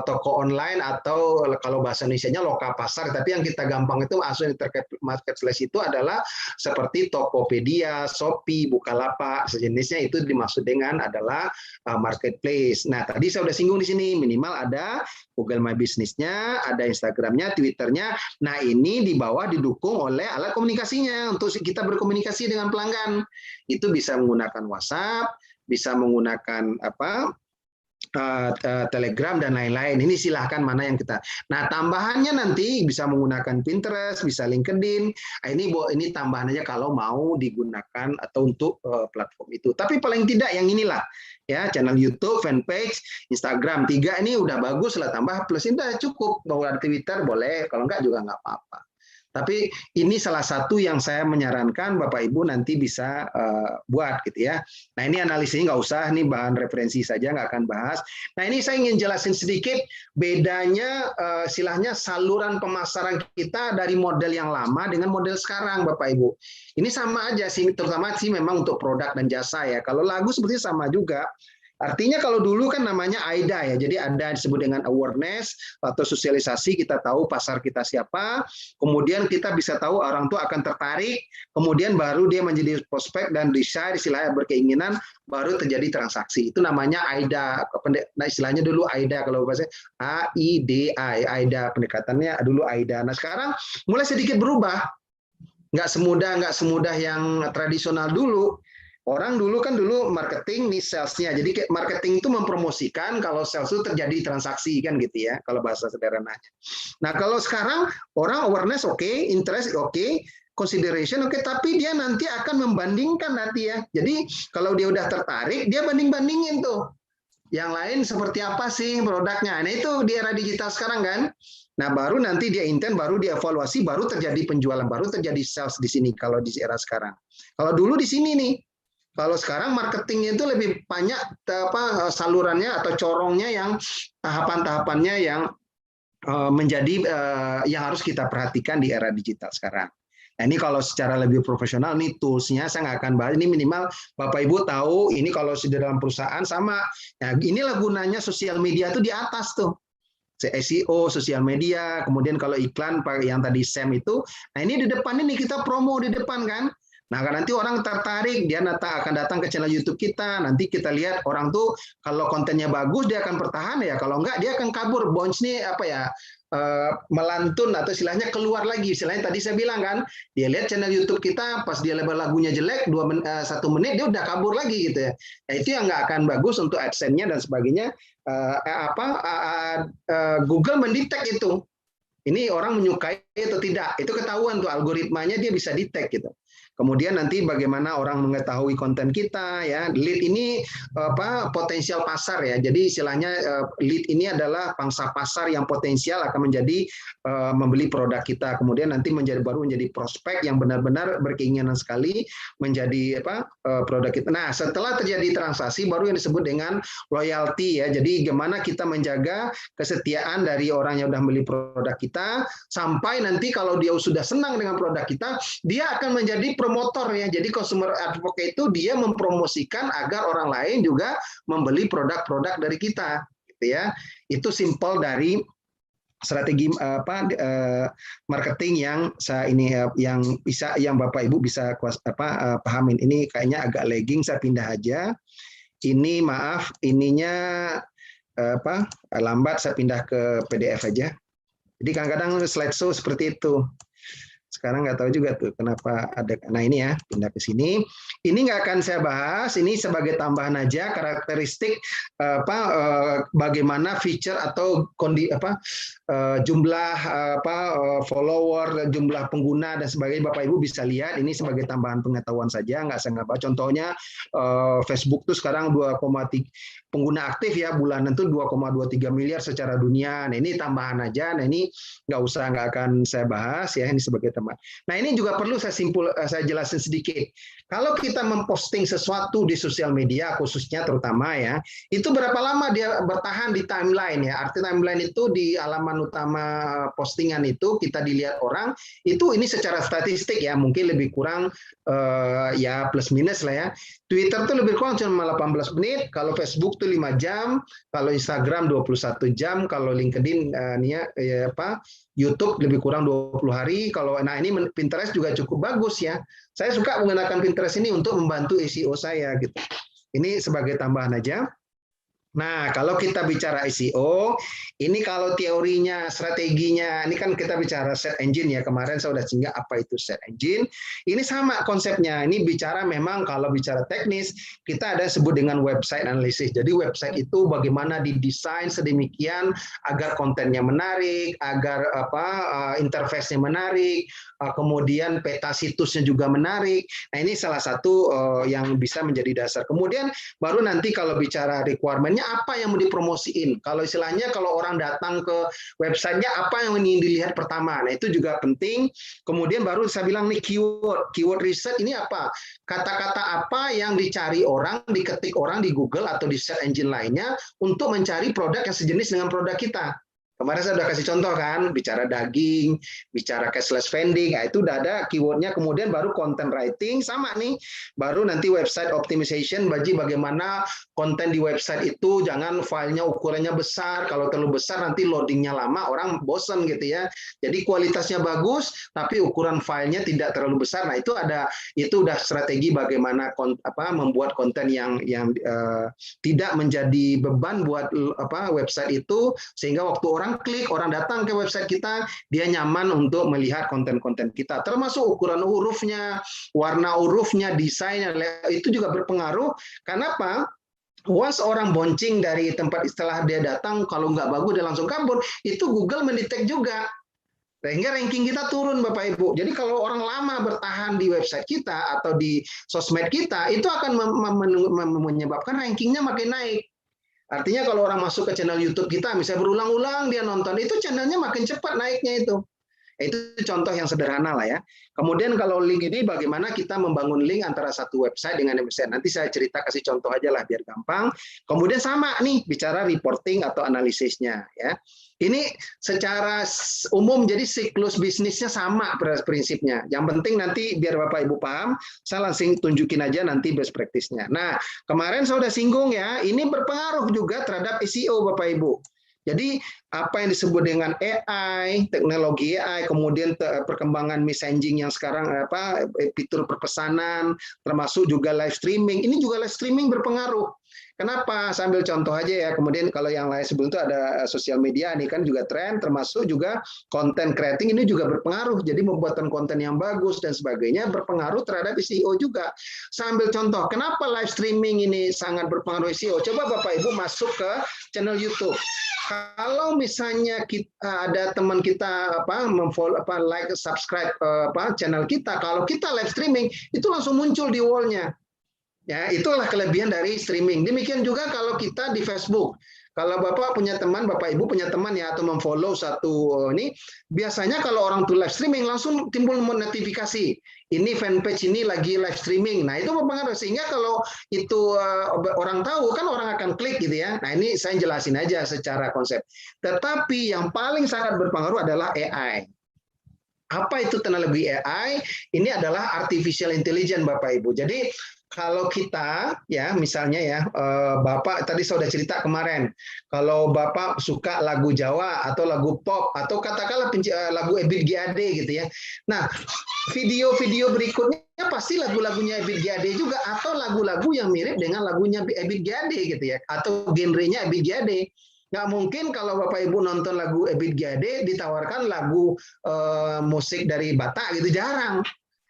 Toko online atau kalau bahasa Indonesianya loka pasar, tapi yang kita gampang itu asal terkait marketplace itu adalah seperti Tokopedia, Shopee, Bukalapak, sejenisnya itu dimaksud dengan adalah marketplace. Nah, tadi saya udah singgung di sini minimal ada Google My Business-nya, ada Instagram-nya, Twitter-nya. Nah, ini di bawah didukung oleh alat komunikasinya untuk kita berkomunikasi dengan pelanggan. Itu bisa menggunakan WhatsApp, bisa menggunakan Telegram dan lain-lain. Ini silahkan mana yang kita. Nah, tambahannya nanti bisa menggunakan Pinterest, bisa LinkedIn. Ini tambahan aja kalau mau digunakan atau untuk platform itu. Tapi paling tidak yang inilah ya, channel YouTube, fanpage, Instagram, 3 ini udah bagus lah, tambah plus ini udah cukup. Mau ada Twitter boleh, kalau enggak juga nggak apa-apa. Tapi ini salah satu yang saya menyarankan Bapak Ibu nanti bisa buat gitu ya. Nah, ini analisisnya nggak usah, ini bahan referensi saja, nggak akan bahas. Nah, ini saya ingin jelasin sedikit bedanya istilahnya saluran pemasaran kita dari model yang lama dengan model sekarang Bapak Ibu. Ini sama aja sih, terutama sih memang untuk produk dan jasa ya. Kalau lagu sepertinya sama juga. Artinya kalau dulu kan namanya AIDA ya, jadi ada disebut dengan awareness atau sosialisasi, kita tahu pasar kita siapa, kemudian kita bisa tahu orang tua akan tertarik, kemudian baru dia menjadi prospek dan decide, istilahnya berkeinginan, baru terjadi transaksi. Itu namanya AIDA, nah, istilahnya dulu AIDA, kalau bahasa AIDA, AIDA pendekatannya dulu AIDA. Nah, sekarang mulai sedikit berubah, nggak semudah yang tradisional dulu. Orang dulu marketing nih salesnya, jadi marketing itu mempromosikan, kalau sales itu terjadi transaksi kan gitu ya, kalau bahasa sederhananya. Nah, kalau sekarang orang awareness oke, interest oke, consideration oke, tapi dia nanti akan membandingkan nanti ya. Jadi kalau dia udah tertarik, dia banding-bandingin tuh. Yang lain seperti apa sih produknya. Nah, itu di era digital sekarang kan. Nah, baru nanti dia intent, baru dia evaluasi, baru terjadi penjualan, baru terjadi sales di sini kalau di era sekarang. Kalau dulu di sini nih. Kalau sekarang marketingnya itu lebih banyak salurannya atau corongnya yang tahapan-tahapannya yang menjadi yang harus kita perhatikan di era digital sekarang. Nah, ini kalau secara lebih profesional, nih toolsnya saya nggak akan bahas. Ini minimal Bapak Ibu tahu, ini kalau di dalam perusahaan sama. Nah, inilah gunanya sosial media itu di atas tuh. SEO, sosial media, kemudian kalau iklan yang tadi Sam itu, nah ini di depan ini kita promo di depan kan. Nah, nanti orang tertarik, dia akan datang ke channel YouTube kita. Nanti kita lihat orang tuh kalau kontennya bagus dia akan bertahan ya. Kalau enggak dia akan kabur. Bounce nih melantun atau istilahnya keluar lagi. Istilahnya tadi saya bilang kan, dia lihat channel YouTube kita, pas dia lebar lagunya jelek 1 menit dia udah kabur lagi gitu ya. Nah, itu yang nggak akan bagus untuk AdSense-nya dan sebagainya. Google mendetek itu. Ini orang menyukai atau tidak. Itu ketahuan tuh algoritmanya, dia bisa detect gitu. Kemudian nanti bagaimana orang mengetahui konten kita ya. Lead ini potensial pasar ya. Jadi istilahnya lead ini adalah pangsa pasar yang potensial akan menjadi membeli produk kita. Kemudian nanti baru menjadi prospek yang benar-benar berkeinginan sekali menjadi produk kita. Nah, setelah terjadi transaksi baru yang disebut dengan loyalty ya. Jadi gimana kita menjaga kesetiaan dari orang yang sudah membeli produk kita sampai nanti kalau dia sudah senang dengan produk kita, dia akan menjadi promotor ya. Jadi consumer advocate itu dia mempromosikan agar orang lain juga membeli produk-produk dari kita gitu ya. Itu simple dari strategi marketing yang yang Bapak Ibu bisa pahamin. Ini kayaknya agak lagging, saya pindah aja. Ini maaf, ininya lambat, saya pindah ke PDF aja. Jadi kadang-kadang slideshow seperti itu. Sekarang nggak tahu juga tuh kenapa ada. Nah ini ya, pindah ke sini. Ini nggak akan saya bahas. Ini sebagai tambahan aja karakteristik bagaimana feature atau jumlah follower, jumlah pengguna dan sebagainya. Bapak Ibu bisa lihat. Ini sebagai tambahan pengetahuan saja. Nggak saya nggak bahas. Contohnya Facebook tuh sekarang 2,3 pengguna aktif ya bulanan itu 2,23 miliar secara dunia. Nah ini tambahan aja. Nah ini nggak akan saya bahas ya. Ini sebagai tambahan. Nah ini juga perlu saya jelasin sedikit. Kalau kita memposting sesuatu di sosial media khususnya terutama ya, itu berapa lama dia bertahan di timeline ya. Arti timeline itu di halaman utama postingan itu kita dilihat orang, itu ini secara statistik ya mungkin lebih kurang ya plus minus lah ya. Twitter tuh lebih kurang cuma 18 menit, kalau Facebook tuh 5 jam, kalau Instagram 21 jam, kalau LinkedIn YouTube lebih kurang 20 hari. Nah ini Pinterest juga cukup bagus ya. Saya suka menggunakan Pinterest ini untuk membantu SEO saya gitu. Ini sebagai tambahan aja. Nah, kalau kita bicara SEO, ini kalau teorinya, strateginya, ini kan kita bicara search engine ya. Kemarin saya sudah singgah apa itu search engine. Ini sama konsepnya. Ini bicara memang kalau bicara teknis, kita ada sebut dengan website analysis. Jadi website itu bagaimana didesain sedemikian agar kontennya menarik, agar interface-nya menarik, kemudian peta situsnya juga menarik. Nah, ini salah satu yang bisa menjadi dasar. Kemudian baru nanti kalau bicara requirement-nya apa yang mau dipromosiin. Kalau istilahnya kalau orang datang ke websitenya apa yang ingin dilihat pertama. Nah itu juga penting. Kemudian baru saya bilang nih keyword research ini apa? Kata-kata apa yang dicari orang, diketik orang di Google atau di search engine lainnya untuk mencari produk yang sejenis dengan produk kita. Kemarin saya sudah kasih contoh kan, bicara daging, bicara cashless vending, nah itu udah ada keywordnya. Kemudian baru content writing, sama nih. Baru nanti website optimization, bagaimana konten di website itu, jangan filenya ukurannya besar. Kalau terlalu besar nanti loadingnya lama, orang bosan gitu ya. Jadi kualitasnya bagus, tapi ukuran filenya tidak terlalu besar. Nah itu udah strategi bagaimana membuat konten yang tidak menjadi beban buat website itu, sehingga waktu orang klik, orang datang ke website kita, dia nyaman untuk melihat konten-konten kita. Termasuk ukuran hurufnya, warna hurufnya, desainnya, itu juga berpengaruh. Kenapa? Once orang boncing dari tempat setelah dia datang, kalau nggak bagus dia langsung kabur, itu Google mendetek juga. Sehingga ranking kita turun Bapak Ibu. Jadi kalau orang lama bertahan di website kita atau di sosmed kita, itu akan menyebabkan rankingnya makin naik. Artinya kalau orang masuk ke channel YouTube kita, misalnya berulang-ulang dia nonton, itu channelnya makin cepat naiknya itu. Itu contoh yang sederhana lah ya. Kemudian kalau link ini bagaimana kita membangun link antara satu website dengan website. Nanti saya cerita kasih contoh aja lah biar gampang. Kemudian sama nih bicara reporting atau analisisnya ya. Ini secara umum jadi siklus bisnisnya sama prinsipnya. Yang penting nanti biar Bapak Ibu paham, saya langsung tunjukin aja nanti best practice-nya. Nah, kemarin saya sudah singgung ya, ini berpengaruh juga terhadap SEO Bapak Ibu. Jadi apa yang disebut dengan AI, teknologi AI, kemudian perkembangan messaging yang sekarang fitur perpesanan, termasuk juga live streaming. Ini juga live streaming berpengaruh. Kenapa? Sambil contoh aja ya. Kemudian kalau yang lain sebelum itu ada sosial media, ini kan juga tren, termasuk juga content creating ini juga berpengaruh. Jadi membuatkan konten yang bagus dan sebagainya berpengaruh terhadap SEO juga. Sambil contoh, kenapa live streaming ini sangat berpengaruh SEO? Coba Bapak Ibu masuk ke channel YouTube. Kalau misalnya ada teman kita like, subscribe channel kita, kalau kita live streaming itu langsung muncul di wall-nya. Ya, itulah kelebihan dari streaming. Demikian juga kalau kita di Facebook. Kalau Bapak punya teman, Bapak Ibu punya teman ya atau memfollow satu ini, biasanya kalau orang tuh live streaming langsung timbul notifikasi. Ini fanpage ini lagi live streaming. Nah, itu berpengaruh sehingga kalau itu orang tahu kan orang akan klik gitu ya. Nah, ini saya jelasin aja secara konsep. Tetapi yang paling sangat berpengaruh adalah AI. Apa itu teknologi AI? Ini adalah artificial intelligence Bapak Ibu. Jadi kalau kita ya misalnya ya Bapak tadi saya sudah cerita kemarin kalau Bapak suka lagu Jawa atau lagu pop atau katakanlah lagu Ebit GAD gitu ya. Nah, video-video berikutnya pasti lagu-lagunya Ebit G.Ade juga, atau lagu-lagu yang mirip dengan lagunya Ebit G.Ade gitu ya, atau genrenya Ebit G.Ade. Nggak mungkin kalau Bapak Ibu nonton lagu Ebit G.Ade ditawarkan lagu musik dari Batak gitu, jarang.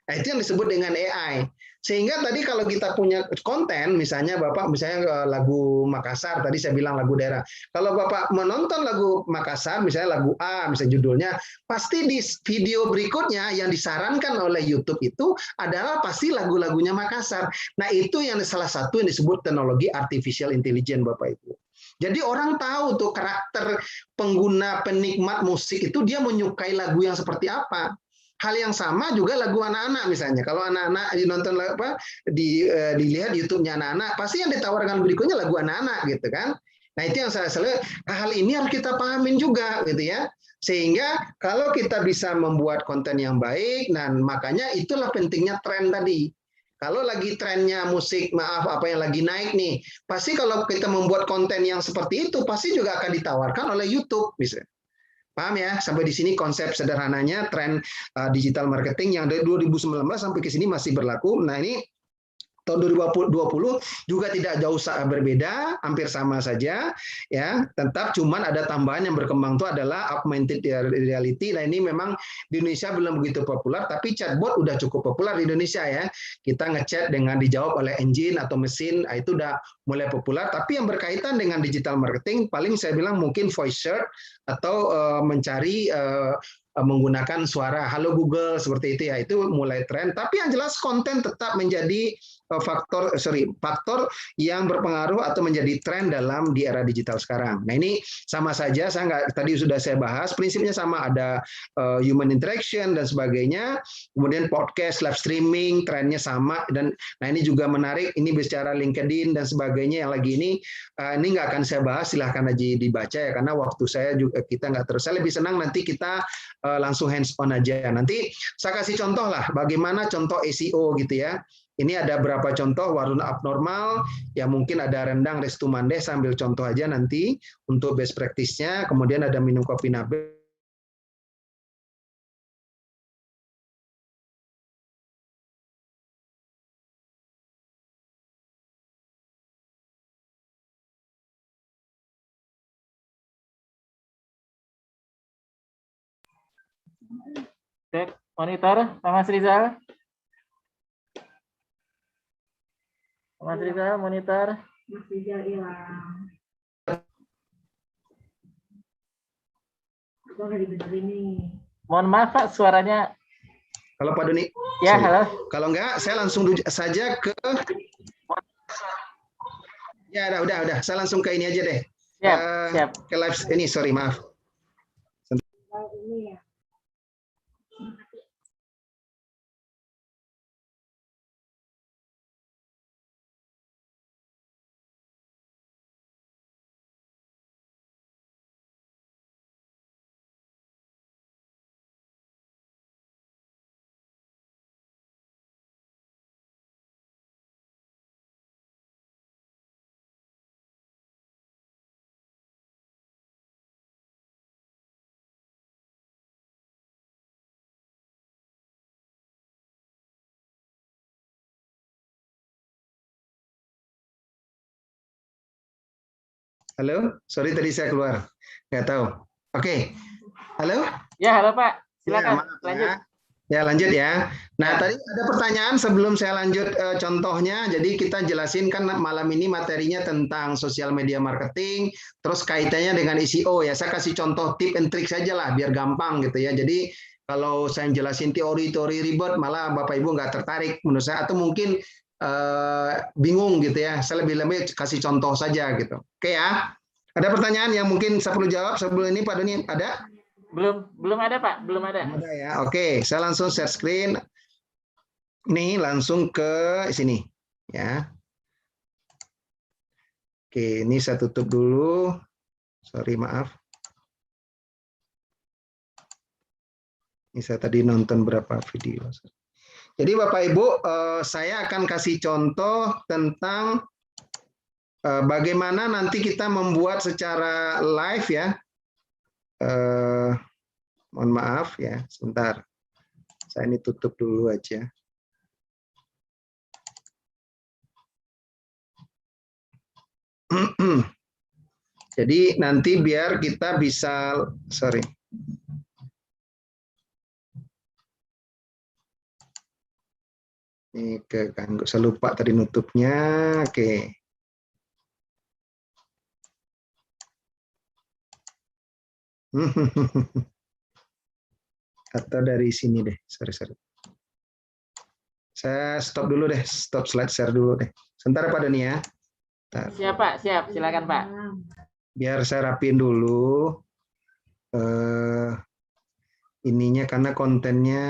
Nah, itu yang disebut dengan AI. Sehingga tadi kalau kita punya konten, misalnya Bapak misalnya lagu Makassar, tadi saya bilang lagu daerah. Kalau Bapak menonton lagu Makassar, misalnya lagu A, misalnya judulnya, pasti di video berikutnya yang disarankan oleh YouTube itu adalah pasti lagu-lagunya Makassar. Nah, itu yang salah satu yang disebut teknologi artificial intelligence, Bapak Ibu. Jadi orang tahu tuh karakter pengguna penikmat musik itu dia menyukai lagu yang seperti apa. Hal yang sama juga lagu anak-anak misalnya. Kalau anak-anak nonton dilihat YouTube-nya anak-anak, pasti yang ditawarkan berikutnya lagu anak-anak gitu kan. Nah, itu yang saya selalu, hal ini harus kita pahamin juga gitu ya. Sehingga kalau kita bisa membuat konten yang baik, dan makanya itulah pentingnya tren tadi. Kalau lagi trennya musik, maaf apa yang lagi naik nih, pasti kalau kita membuat konten yang seperti itu, pasti juga akan ditawarkan oleh YouTube misalnya. Paham ya? Sampai di sini konsep sederhananya tren digital marketing yang dari 2019 sampai ke sini masih berlaku. Nah, ini tahun 2020 juga tidak jauh berbeda, hampir sama saja ya. Tetap cuman ada tambahan yang berkembang itu adalah augmented reality. Nah, ini memang di Indonesia belum begitu populer, tapi chatbot udah cukup populer di Indonesia ya. Kita ngechat dengan dijawab oleh engine atau mesin, itu udah mulai populer. Tapi yang berkaitan dengan digital marketing, paling saya bilang mungkin voice search atau mencari menggunakan suara halo Google seperti itu ya, itu mulai tren. Tapi yang jelas konten tetap menjadi faktor yang berpengaruh atau menjadi tren dalam di era digital sekarang. Nah, ini sama saja, tadi sudah saya bahas, prinsipnya sama, ada human interaction dan sebagainya. Kemudian podcast, live streaming, trennya sama, dan nah ini juga menarik, ini bicara LinkedIn dan sebagainya yang lagi ini nggak akan saya bahas, silahkan aja dibaca ya, karena waktu saya juga kita nggak terus. Saya lebih senang nanti kita langsung hands on aja. Nanti saya kasih contoh lah, bagaimana contoh SEO gitu ya. Ini ada berapa contoh warung abnormal, yang mungkin ada rendang restu mandeh, sambil contoh aja nanti untuk best practice-nya. Kemudian ada minum kopi nabe. Cek monitor, Mas Rizal. Mas Rizal, monitor. Mas Rizal hilang. Itu udah dibenerin nih. Mohon maaf Pak, suaranya. Kalau Pak Doni. Ya, halo. Kalau enggak, saya langsung saja ke. Ya, udah. Saya langsung ke ini aja deh. Siap. Ke live ini, sorry, maaf. Ini ya. Halo, sorry tadi saya keluar, nggak tahu. Oke, halo. Ya, halo Pak. Silakan lanjut. Ya, lanjut ya. Nah, tadi ada pertanyaan sebelum saya lanjut contohnya. Jadi kita jelasin kan malam ini materinya tentang sosial media marketing, terus kaitannya dengan SEO ya. Saya kasih contoh tip and trick saja lah, biar gampang gitu ya. Jadi kalau saya jelasin teori-teori ribet, malah Bapak Ibu nggak tertarik menurut saya, atau mungkin bingung gitu ya. Saya lebih kasih contoh saja gitu. Oke ya. Ada pertanyaan yang mungkin saya perlu jawab sebelum ini, Pak Doni? Ada? Belum ada Pak, belum ada. Ada ya. Oke, saya langsung share screen. Ini langsung ke sini ya. Oke, ini saya tutup dulu. Sorry, maaf. Ini saya tadi nonton berapa video. Jadi Bapak Ibu, saya akan kasih contoh tentang bagaimana nanti kita membuat secara live ya. Mohon maaf ya, sebentar. Saya ini tutup dulu aja. Jadi nanti biar kita bisa, sorry. Ini keganggu, saya lupa tadi nutupnya. Oke. Atau dari sini deh, sorry. Saya stop dulu deh, stop slide share dulu deh. Sebentar Pak Doni ya. Bentar. Siap Pak, siap. Silakan Pak. Biar saya rapiin dulu. Ininya karena kontennya.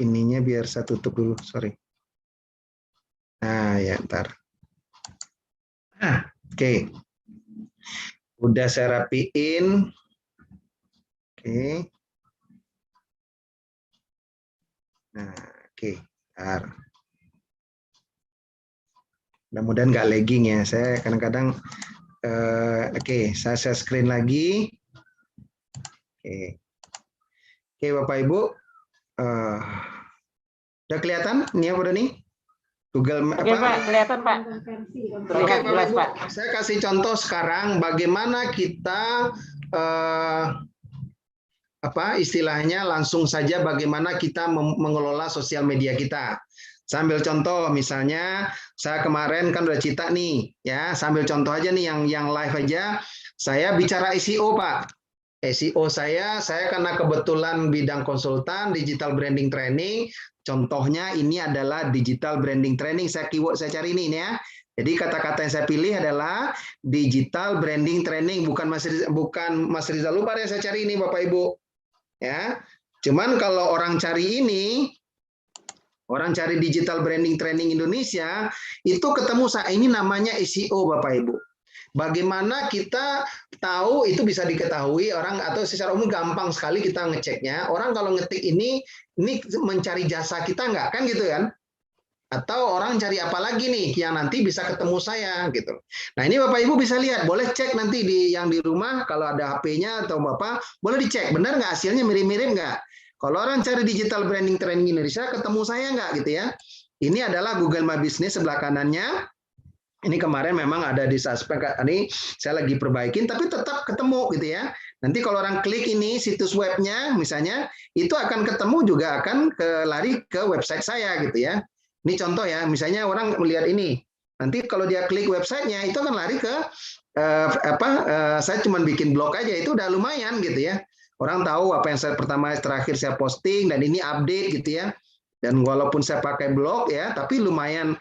Ininya biar saya tutup dulu, sorry. Nah ya, ntar. Oke. Udah saya rapiin. Oke. Nah, oke. Ntar. Mudah-mudahan nggak lagging ya. Saya kadang-kadang, oke, saya share screen lagi. Oke, Bapak Ibu. Udah kelihatan? Ini apa udah nih? Google Map. Oke Pak, kelihatan Pak. Terlihat Oke, jelas Pak. Saya kasih contoh sekarang bagaimana kita istilahnya langsung saja bagaimana kita mengelola sosial media kita. Sambil contoh, misalnya saya kemarin kan udah cerita nih, ya sambil contoh aja nih yang live aja. Saya bicara SEO Pak. SEO saya karena kebetulan bidang konsultan digital branding training. Contohnya ini adalah digital branding training. Saya keyword saya cari ini ya. Jadi kata-kata yang saya pilih adalah digital branding training, bukan Mas Rizal lupa yang saya cari ini Bapak Ibu. Ya. Cuman kalau orang cari ini, orang cari digital branding training Indonesia, itu ketemu ini namanya SEO Bapak Ibu. Bagaimana kita tahu itu bisa diketahui orang atau secara umum gampang sekali kita ngeceknya. Orang kalau ngetik ini mencari jasa kita nggak kan gitu kan? Atau orang cari apa lagi nih yang nanti bisa ketemu saya gitu. Nah ini Bapak Ibu bisa lihat, boleh cek nanti yang di rumah kalau ada HP-nya atau Bapak boleh dicek benar nggak hasilnya mirip-mirip nggak. Kalau orang cari digital branding training Indonesia ketemu saya nggak gitu ya. Ini adalah Google My Business sebelah kanannya. Ini kemarin memang ada di suspek, ini saya lagi perbaikin, tapi tetap ketemu gitu ya. Nanti kalau orang klik ini situs webnya misalnya, itu akan ketemu juga akan lari ke website saya gitu ya. Ini contoh ya, misalnya orang melihat ini, nanti kalau dia klik websitenya itu akan lari ke saya cuma bikin blog aja itu udah lumayan gitu ya. Orang tahu apa yang terakhir saya posting dan ini update gitu ya. Dan walaupun saya pakai blog ya, tapi lumayan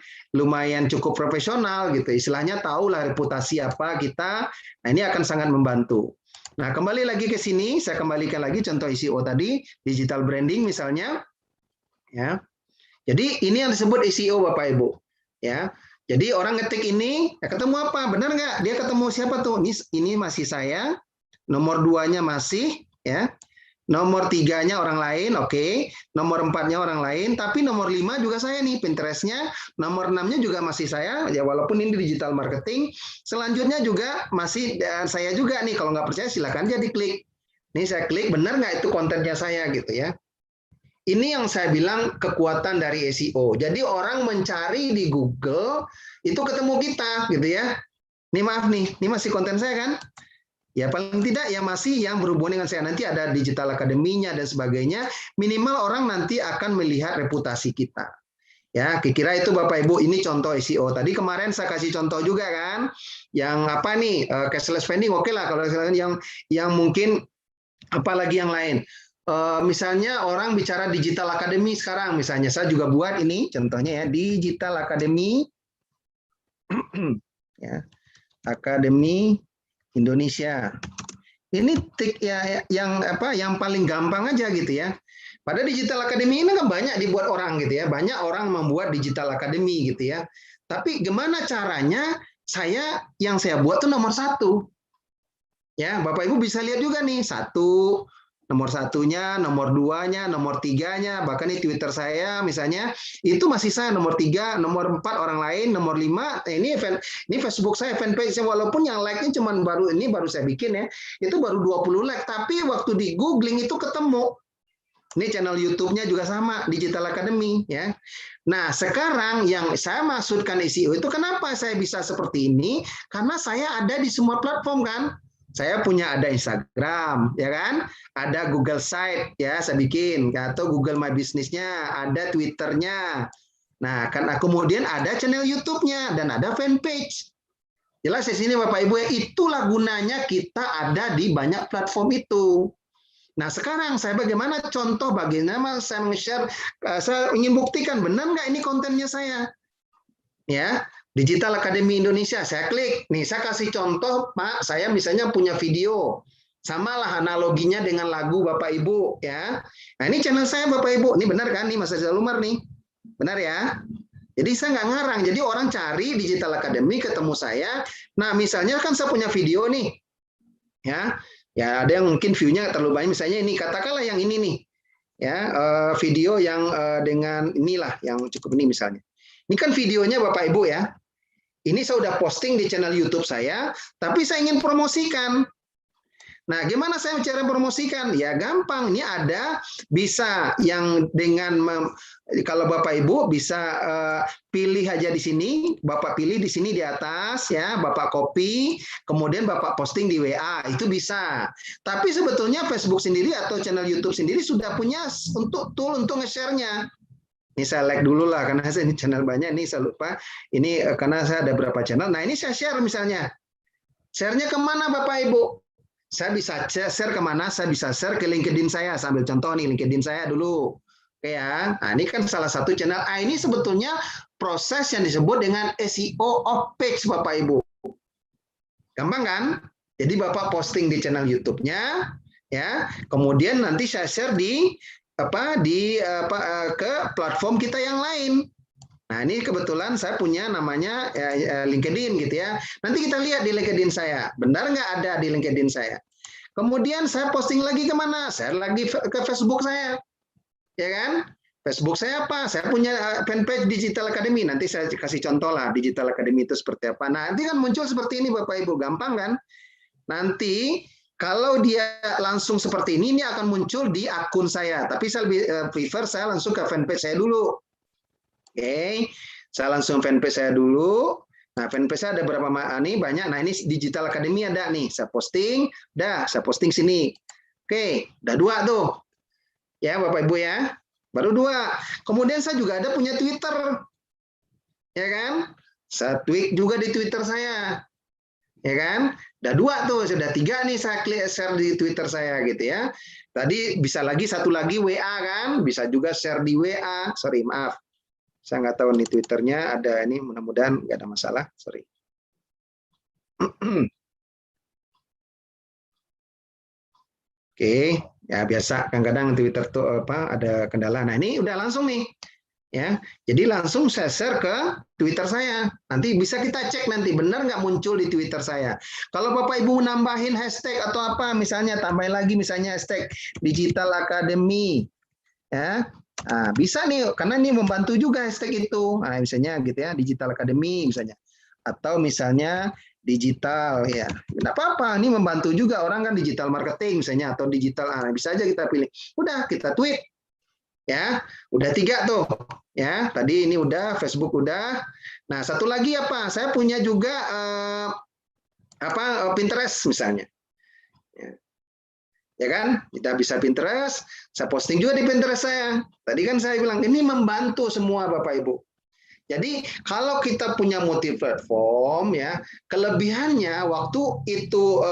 cukup profesional gitu. Istilahnya tahulah reputasi apa kita. Nah, ini akan sangat membantu. Nah, kembali lagi ke sini, saya kembalikan lagi contoh SEO tadi, digital branding misalnya. Ya. Jadi ini yang disebut SEO Bapak Ibu. Ya. Jadi orang ngetik ini, ya ketemu apa? Benar nggak? Dia ketemu siapa tuh? Ini masih saya. Nomor 2-nya masih, ya. Nomor 3-nya orang lain, oke. Nomor 4-nya orang lain, tapi nomor 5 juga saya nih, Pinterest-nya. Nomor 6-nya juga masih saya, ya walaupun ini digital marketing. Selanjutnya juga masih saya juga nih, kalau nggak percaya silakan aja diklik. Nih saya klik, benar nggak itu kontennya saya gitu ya. Ini yang saya bilang kekuatan dari SEO. Jadi orang mencari di Google, itu ketemu kita gitu ya. Nih maaf nih, ini masih konten saya kan? Ya paling tidak ya masih yang berhubungan dengan saya. Nanti ada digital akademinya dan sebagainya. Minimal orang nanti akan melihat reputasi kita. Ya, kira itu Bapak Ibu, ini contoh SEO. Tadi kemarin saya kasih contoh juga kan. Yang apa nih, cashless spending oke lah. Kalau yang mungkin apalagi yang lain. Misalnya orang bicara digital academy sekarang. Misalnya saya juga buat ini contohnya ya, digital academy. Ya, akademi Indonesia. Ini ya yang paling gampang aja gitu ya. Pada digital academy ini kan banyak dibuat orang gitu ya. Banyak orang membuat digital academy gitu ya. Tapi gimana caranya yang saya buat tuh nomor 1. Ya, Bapak Ibu bisa lihat juga nih 1, nomor satunya, nomor duanya, nomor tiganya, bahkan di Twitter saya misalnya itu masih saya nomor 3, nomor 4 orang lain, nomor 5. Ini Facebook saya fanpage, walaupun yang like-nya cuman baru saya bikin ya, itu baru 20 like, tapi waktu di googling itu ketemu. Ini channel YouTube-nya juga sama, Digital Academy ya. Nah, sekarang yang saya maksudkan SEO itu kenapa saya bisa seperti ini? Karena saya ada di semua platform kan. Saya punya ada Instagram, ya kan? Ada Google Site, ya saya bikin, atau Google My Business-nya, ada Twitter-nya. Nah, kan kemudian ada channel YouTube-nya dan ada fanpage. Jelas di sini Bapak Ibu ya, itulah gunanya kita ada di banyak platform itu. Nah, sekarang saya bagaimana contoh bagaimana saya nge-share, saya ingin buktikan benar nggak ini kontennya saya. Ya. Digital Academy Indonesia, saya klik. Nih, saya kasih contoh, Pak, saya misalnya punya video. Samalah analoginya dengan lagu Bapak Ibu, ya. Nah, ini channel saya Bapak Ibu. Ini benar kan? Nih, Mas Rizal Umar nih. Benar ya? Jadi saya nggak ngarang. Jadi orang cari Digital Academy, ketemu saya. Nah, misalnya kan saya punya video nih. Ya, ya ada yang mungkin view-nya terlalu banyak. Misalnya ini, katakanlah yang ini nih. Ya, video yang dengan inilah, yang cukup ini misalnya. Ini kan videonya Bapak Ibu ya. Ini saya udah posting di channel YouTube saya, tapi saya ingin promosikan. Nah, gimana saya cara promosikan? Ya gampang, ini ada bisa yang dengan kalau Bapak Ibu bisa pilih aja di sini, Bapak pilih di sini di atas ya, Bapak copy, kemudian Bapak posting di WA, itu bisa. Tapi sebetulnya Facebook sendiri atau channel YouTube sendiri sudah punya tool untuk nge-share-nya. Ini saya like dulu lah, karena saya ini channel banyak, ini saya lupa. Ini karena saya ada berapa channel. Nah, ini saya share misalnya. Share-nya kemana Bapak Ibu? Saya bisa share kemana? Saya bisa share ke LinkedIn saya. Sambil contoh nih, LinkedIn saya dulu. Oke ya. Nah, ini kan salah satu channel. Ah, ini sebetulnya proses yang disebut dengan SEO of page Bapak Ibu. Gampang kan? Jadi Bapak posting di channel YouTube-nya, ya. Kemudian nanti saya share ke platform kita yang lain. Nah, ini kebetulan saya punya namanya LinkedIn gitu ya. Nanti kita lihat di LinkedIn saya. Benar nggak ada di LinkedIn saya? Kemudian saya posting lagi kemana? Saya lagi ke Facebook saya. Ya kan? Facebook saya apa? Saya punya fanpage Digital Academy. Nanti saya kasih contoh lah Digital Academy itu seperti apa. Nah, nanti kan muncul seperti ini Bapak Ibu. Gampang kan? Nanti kalau dia langsung seperti ini akan muncul di akun saya. Tapi saya lebih prefer saya langsung ke fanpage saya dulu. Oke, saya langsung fanpage saya dulu. Nah, fanpage saya ada berapa nih? Banyak. Nah, ini Digital Academy ada nih. Saya posting, saya posting sini. Oke, udah 2 tuh. Ya, Bapak Ibu ya. Baru 2. Kemudian saya juga ada punya Twitter. Ya kan? Saya tweet juga di Twitter saya. Ya kan? Udah 2 tuh, sudah 3 nih saya share di Twitter saya gitu ya. Tadi bisa lagi satu lagi WA kan, bisa juga share di WA. Sorry, maaf. Saya nggak tahu nih Twitternya ada ini, mudah-mudahan nggak ada masalah. Sorry. Oke, ya biasa kadang-kadang Twitter tuh ada kendala. Nah, ini udah langsung nih. Ya, jadi langsung saya share ke Twitter saya. Nanti bisa kita cek nanti benar nggak muncul di Twitter saya. Kalau Bapak Ibu nambahin hashtag atau apa, misalnya tambahin lagi misalnya hashtag Digital Academy, ya, nah, bisa nih karena ini membantu juga hashtag itu. Nah, misalnya gitu ya Digital Academy misalnya, atau misalnya digital ya, nggak apa-apa. Ini membantu juga orang kan digital marketing misalnya atau digital. Nah, bisa aja kita pilih. Udah kita tweet. Ya, udah 3 tuh. Ya, tadi ini udah Facebook udah. Nah, satu lagi apa? Saya punya juga Pinterest misalnya. Ya kan? Kita bisa Pinterest, saya posting juga di Pinterest saya. Tadi kan saya bilang ini membantu semua Bapak Ibu. Jadi kalau kita punya multi platform ya, kelebihannya waktu itu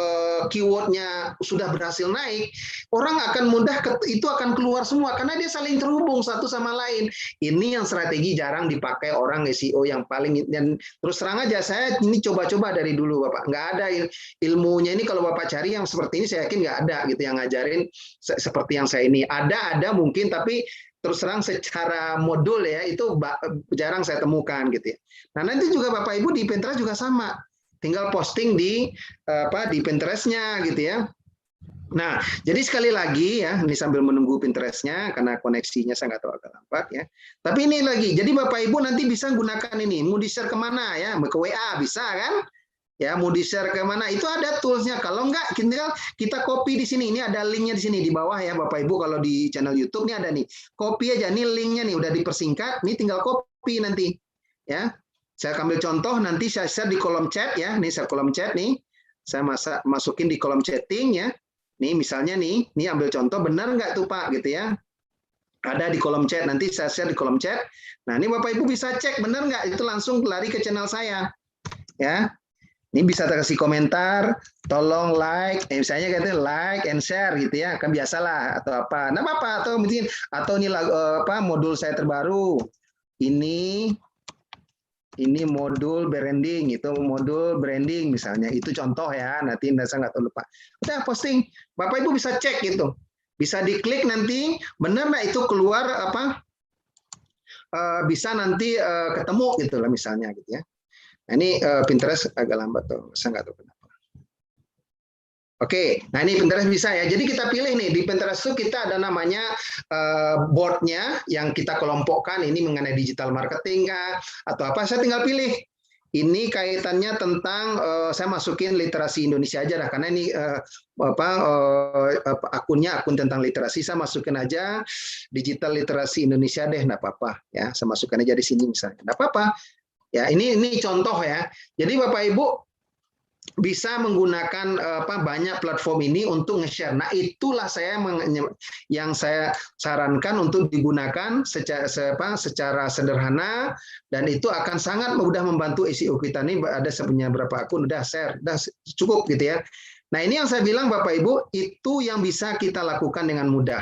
keywordnya sudah berhasil naik, orang akan mudah itu akan keluar semua karena dia saling terhubung satu sama lain. Ini yang strategi jarang dipakai orang SEO yang paling, dan terus terang aja saya ini coba-coba dari dulu Bapak, nggak ada ilmunya ini. Kalau Bapak cari yang seperti ini saya yakin nggak ada gitu yang ngajarin seperti yang saya ini. Ada mungkin tapi terus terang secara modul ya itu jarang saya temukan gitu ya. Nah, nanti juga Bapak Ibu di Pinterest juga sama. Tinggal posting di Pinterest-nya gitu ya. Nah, jadi sekali lagi ya, ini sambil menunggu Pinterest-nya karena koneksinya saya nggak tahu agak lambat ya. Tapi ini lagi, jadi Bapak Ibu nanti bisa gunakan ini, mau di-share kemana ya? Ke WA bisa kan? Ya, mau di-share kemana? Itu ada tools-nya. Kalau enggak, kita copy di sini. Ini ada link-nya di sini di bawah ya, Bapak Ibu. Kalau di channel YouTube ini ada nih. Copy aja nih link-nya nih, udah dipersingkat. Ini tinggal copy nanti. Ya, saya ambil contoh nanti saya share di kolom chat ya. Ini saya kolom chat nih. Saya masukin di kolom chatting ya. Nih misalnya nih, ini ambil contoh benar nggak tuh Pak gitu ya. Ada di kolom chat, nanti saya share di kolom chat. Nah ini Bapak Ibu bisa cek benar nggak, itu langsung lari ke channel saya. Ya, ini bisa kasih komentar, tolong like, misalnya katanya like and share gitu ya, kan biasalah atau apa. Nah apa atau mungkin atau ini modul saya terbaru. Ini modul branding, itu modul branding misalnya, itu contoh ya, nanti saya nggak tahu lupa. Udah posting, Bapak Ibu bisa cek gitu, bisa diklik nanti, benar nggak itu keluar bisa nanti ketemu gitu lah misalnya gitu ya. Nah ini Pinterest agak lambat tuh, saya nggak tahu kenapa. Oke, nah ini Pinterest bisa ya. Jadi kita pilih nih di Pinterest itu kita ada namanya board-nya yang kita kelompokkan. Ini mengenai digital marketing kah atau apa? Saya tinggal pilih. Ini kaitannya tentang saya masukin literasi Indonesia aja dah, karena ini akunnya akun tentang literasi. Saya masukin aja digital literasi Indonesia deh, nggak apa-apa ya. Saya masukkan aja di sini misalnya, nggak apa-apa. Ya ini contoh ya. Jadi Bapak Ibu bisa menggunakan banyak platform ini untuk nge-share. Nah, itulah yang saya sarankan untuk digunakan secara sederhana, dan itu akan sangat mudah membantu SEO kita. Nih ada sebenarnya berapa akun udah share, udah cukup gitu ya. Nah, ini yang saya bilang Bapak Ibu, itu yang bisa kita lakukan dengan mudah.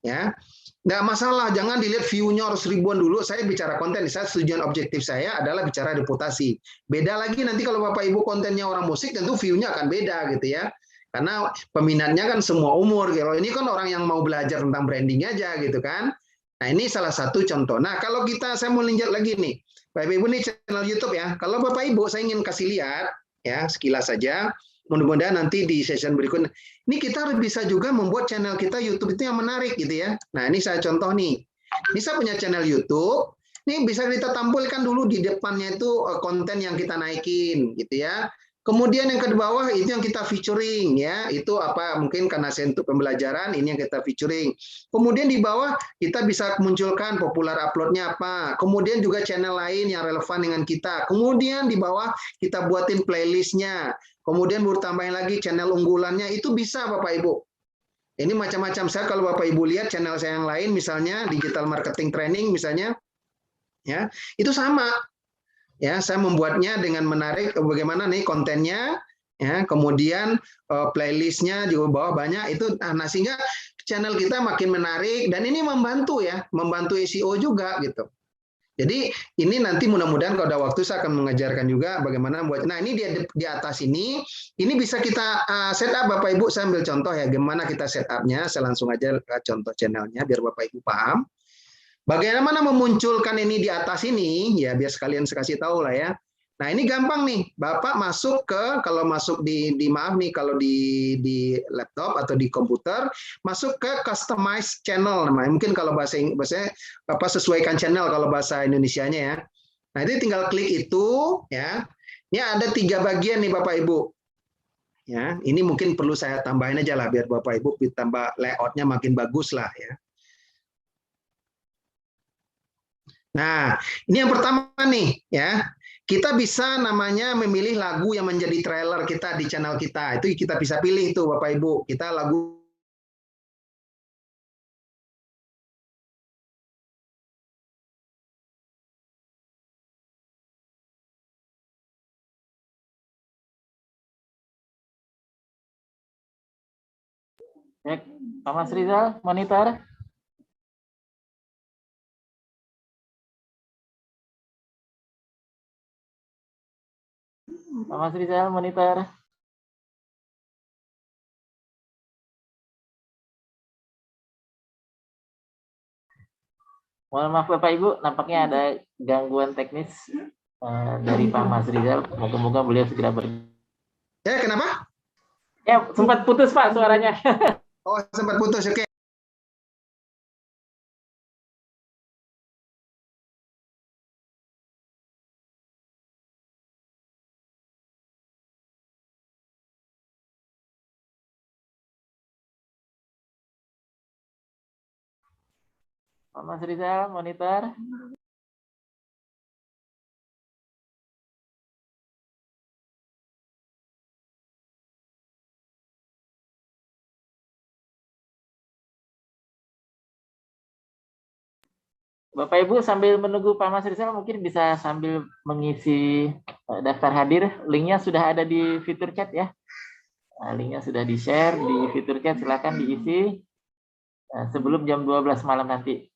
Ya. Nggak masalah, jangan dilihat view-nya harus ribuan dulu. Saya bicara konten, tujuan objektif saya adalah bicara reputasi. Beda lagi nanti kalau Bapak Ibu kontennya orang musik, tentu view-nya akan beda gitu ya. Karena peminatnya kan semua umur. Kalau ini kan orang yang mau belajar tentang branding aja gitu kan. Nah ini salah satu contoh. Nah kalau saya mau lanjut lagi nih. Bapak Ibu nih channel YouTube ya. Kalau Bapak Ibu saya ingin kasih lihat ya sekilas saja. Mudah-mudahan nanti di session berikutnya. Ini kita harus bisa juga membuat channel kita YouTube itu yang menarik gitu ya. Nah ini saya contoh nih. Ini saya punya channel YouTube. Ini bisa kita tampilkan dulu di depannya itu konten yang kita naikin gitu ya. Kemudian yang ke bawah itu yang kita featuring ya. Itu apa mungkin karena saya untuk pembelajaran ini yang kita featuring. Kemudian di bawah kita bisa munculkan populer uploadnya apa. Kemudian juga channel lain yang relevan dengan kita. Kemudian di bawah kita buatin playlistnya. Kemudian bertambahin lagi channel unggulannya, itu bisa Bapak Ibu. Ini macam-macam. Saya kalau Bapak Ibu lihat channel saya yang lain, misalnya digital marketing training misalnya, ya itu sama. Ya, saya membuatnya dengan menarik bagaimana nih kontennya, ya kemudian playlistnya juga bawah banyak itu. Nah sehingga channel kita makin menarik dan ini membantu ya, membantu SEO juga gitu. Jadi ini nanti mudah-mudahan kalau ada waktu saya akan mengajarkan juga bagaimana buat. Nah ini di atas ini bisa kita setup Bapak Ibu. Saya ambil contoh ya, gimana kita setupnya. Saya langsung aja contoh channelnya biar Bapak Ibu paham. Bagaimana memunculkan ini di atas ini ya, biar sekalian saya kasih tahu lah ya. Nah ini gampang nih, Bapak masuk kalau masuk maaf nih kalau di laptop atau di komputer, masuk ke customize channel namanya. Mungkin kalau bahasanya sesuaikan channel kalau bahasa Indonesianya ya. Nah ini tinggal klik itu ya. Ini ada 3 bagian nih Bapak Ibu. Ya, ini mungkin perlu saya tambahin aja lah biar Bapak Ibu tambah layoutnya makin bagus lah ya. Nah ini yang pertama nih ya. Kita bisa namanya memilih lagu yang menjadi trailer kita di channel kita. Itu kita bisa pilih tuh Bapak Ibu. Kita lagu Cek, Pak Mas Rizal, monitor. Pak Mas Rizal, monitor. Mohon maaf Bapak Ibu, nampaknya ada gangguan teknis dari Pak Mas Rizal. Moga-moga beliau segera Ya, kenapa? Ya, sempat putus Pak suaranya. Oh, sempat putus. Oke. Pak Mas Rizal, monitor. Bapak Ibu sambil menunggu Pak Mas Rizal mungkin bisa sambil mengisi daftar hadir. Linknya sudah ada di fitur chat ya. Nah, linknya sudah di-share di fitur chat, silakan diisi sebelum jam 12 malam nanti.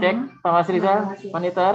Cek Pak Mas Rizal, monitor.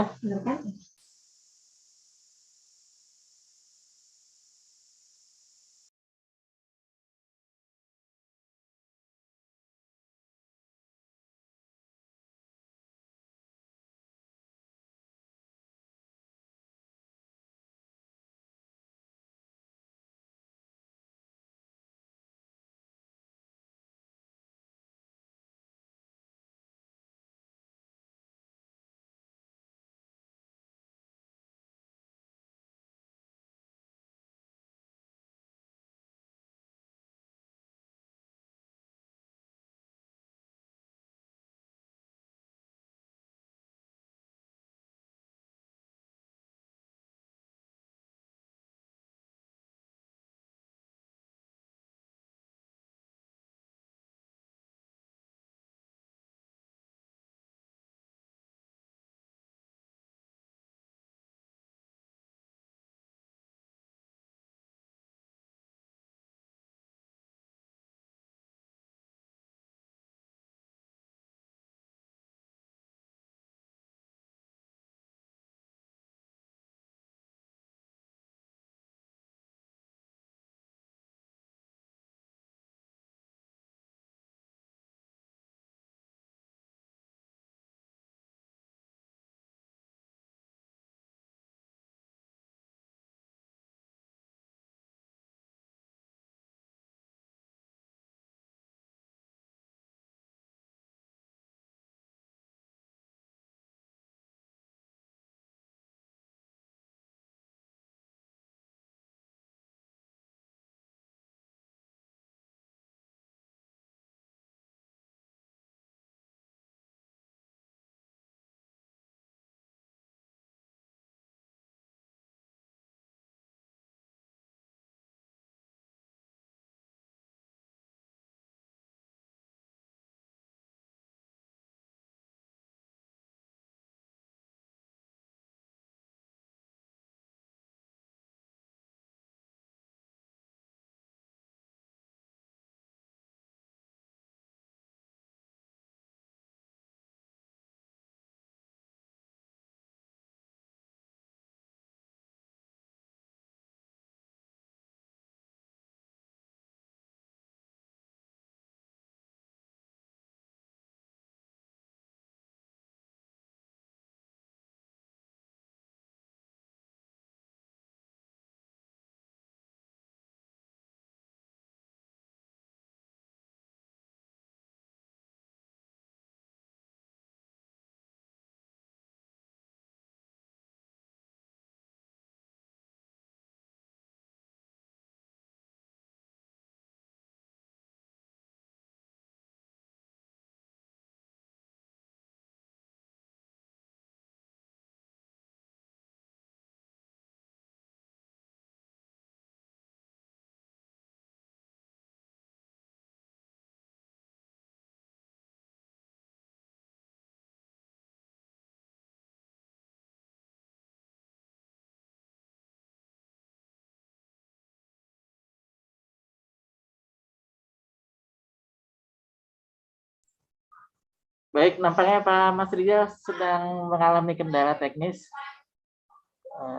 Baik, nampaknya Pak Mas Rizal sedang mengalami kendala teknis.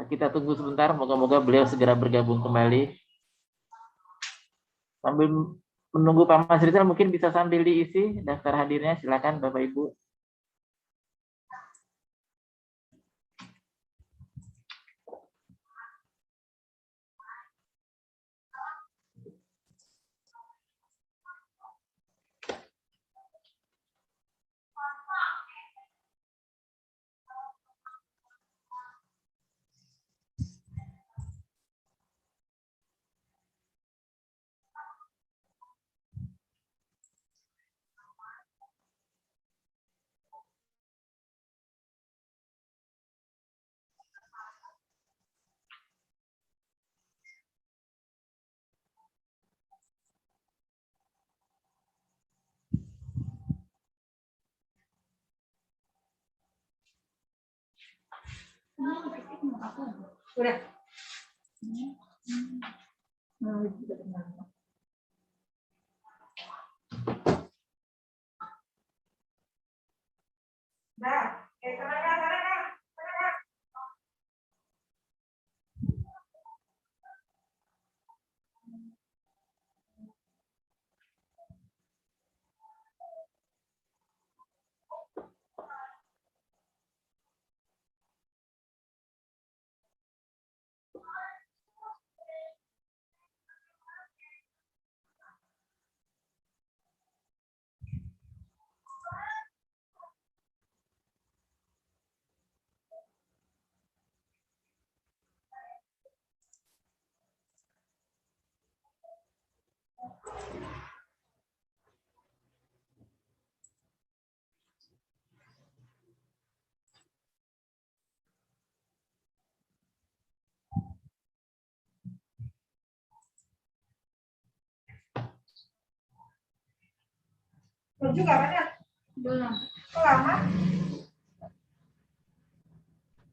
Kita tunggu sebentar, moga-moga beliau segera bergabung kembali. Sambil menunggu Pak Mas Rizal, mungkin bisa sambil diisi daftar hadirnya. Silakan Bapak Ibu. Udah. Nah, belum juga kan ya? Belum. Kok lama?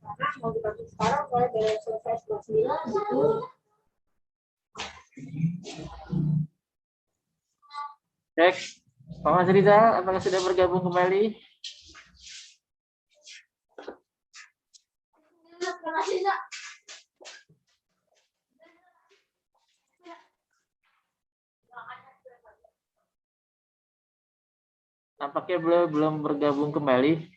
Karena mau dibantu sekarang, kalau dari selesai 9 gitu. Cek, Pak Mas Rizal, apakah sudah bergabung kembali? Nampaknya beliau belum bergabung kembali.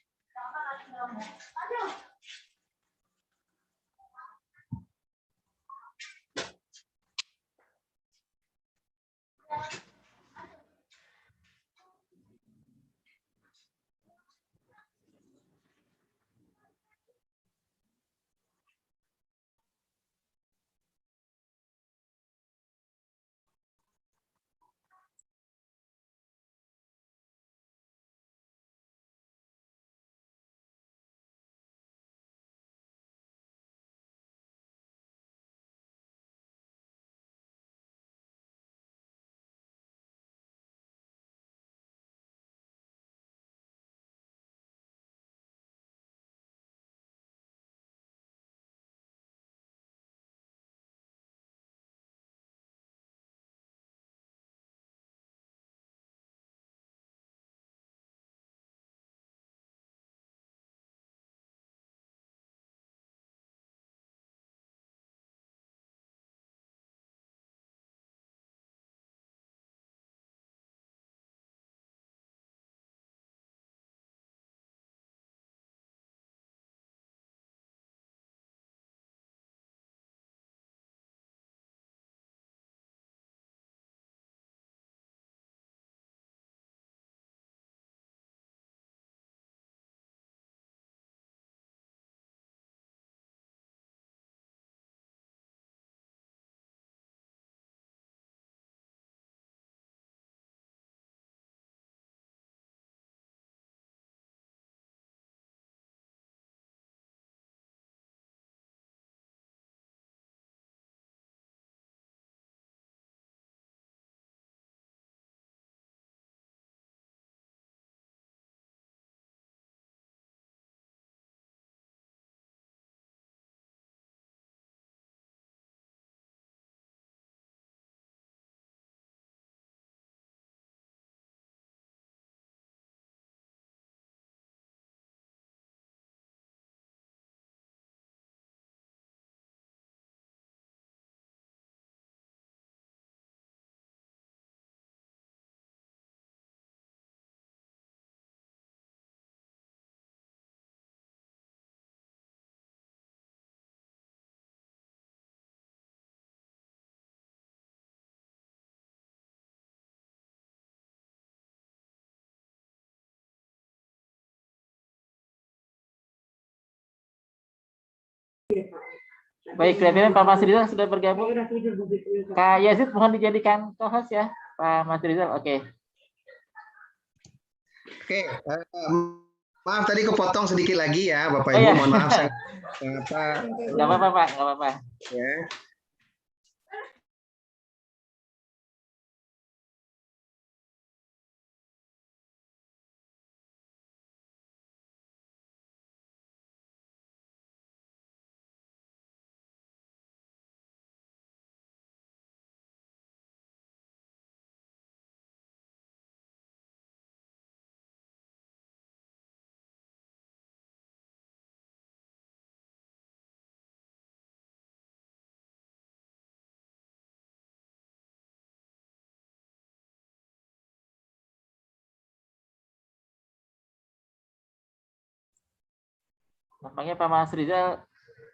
Baik, kelihatannya Pak Mas Rizal sudah bergabung. Kak Yazid mohon dijadikan co-host ya, Pak Mas Rizal. Oke. Oke, maaf tadi kepotong sedikit lagi ya, Bapak Oh Ibu. ya. Mohon maaf saya Nggak apa-apa Pak, nggak apa-apa. ya. Nampaknya Pak Mas Rizal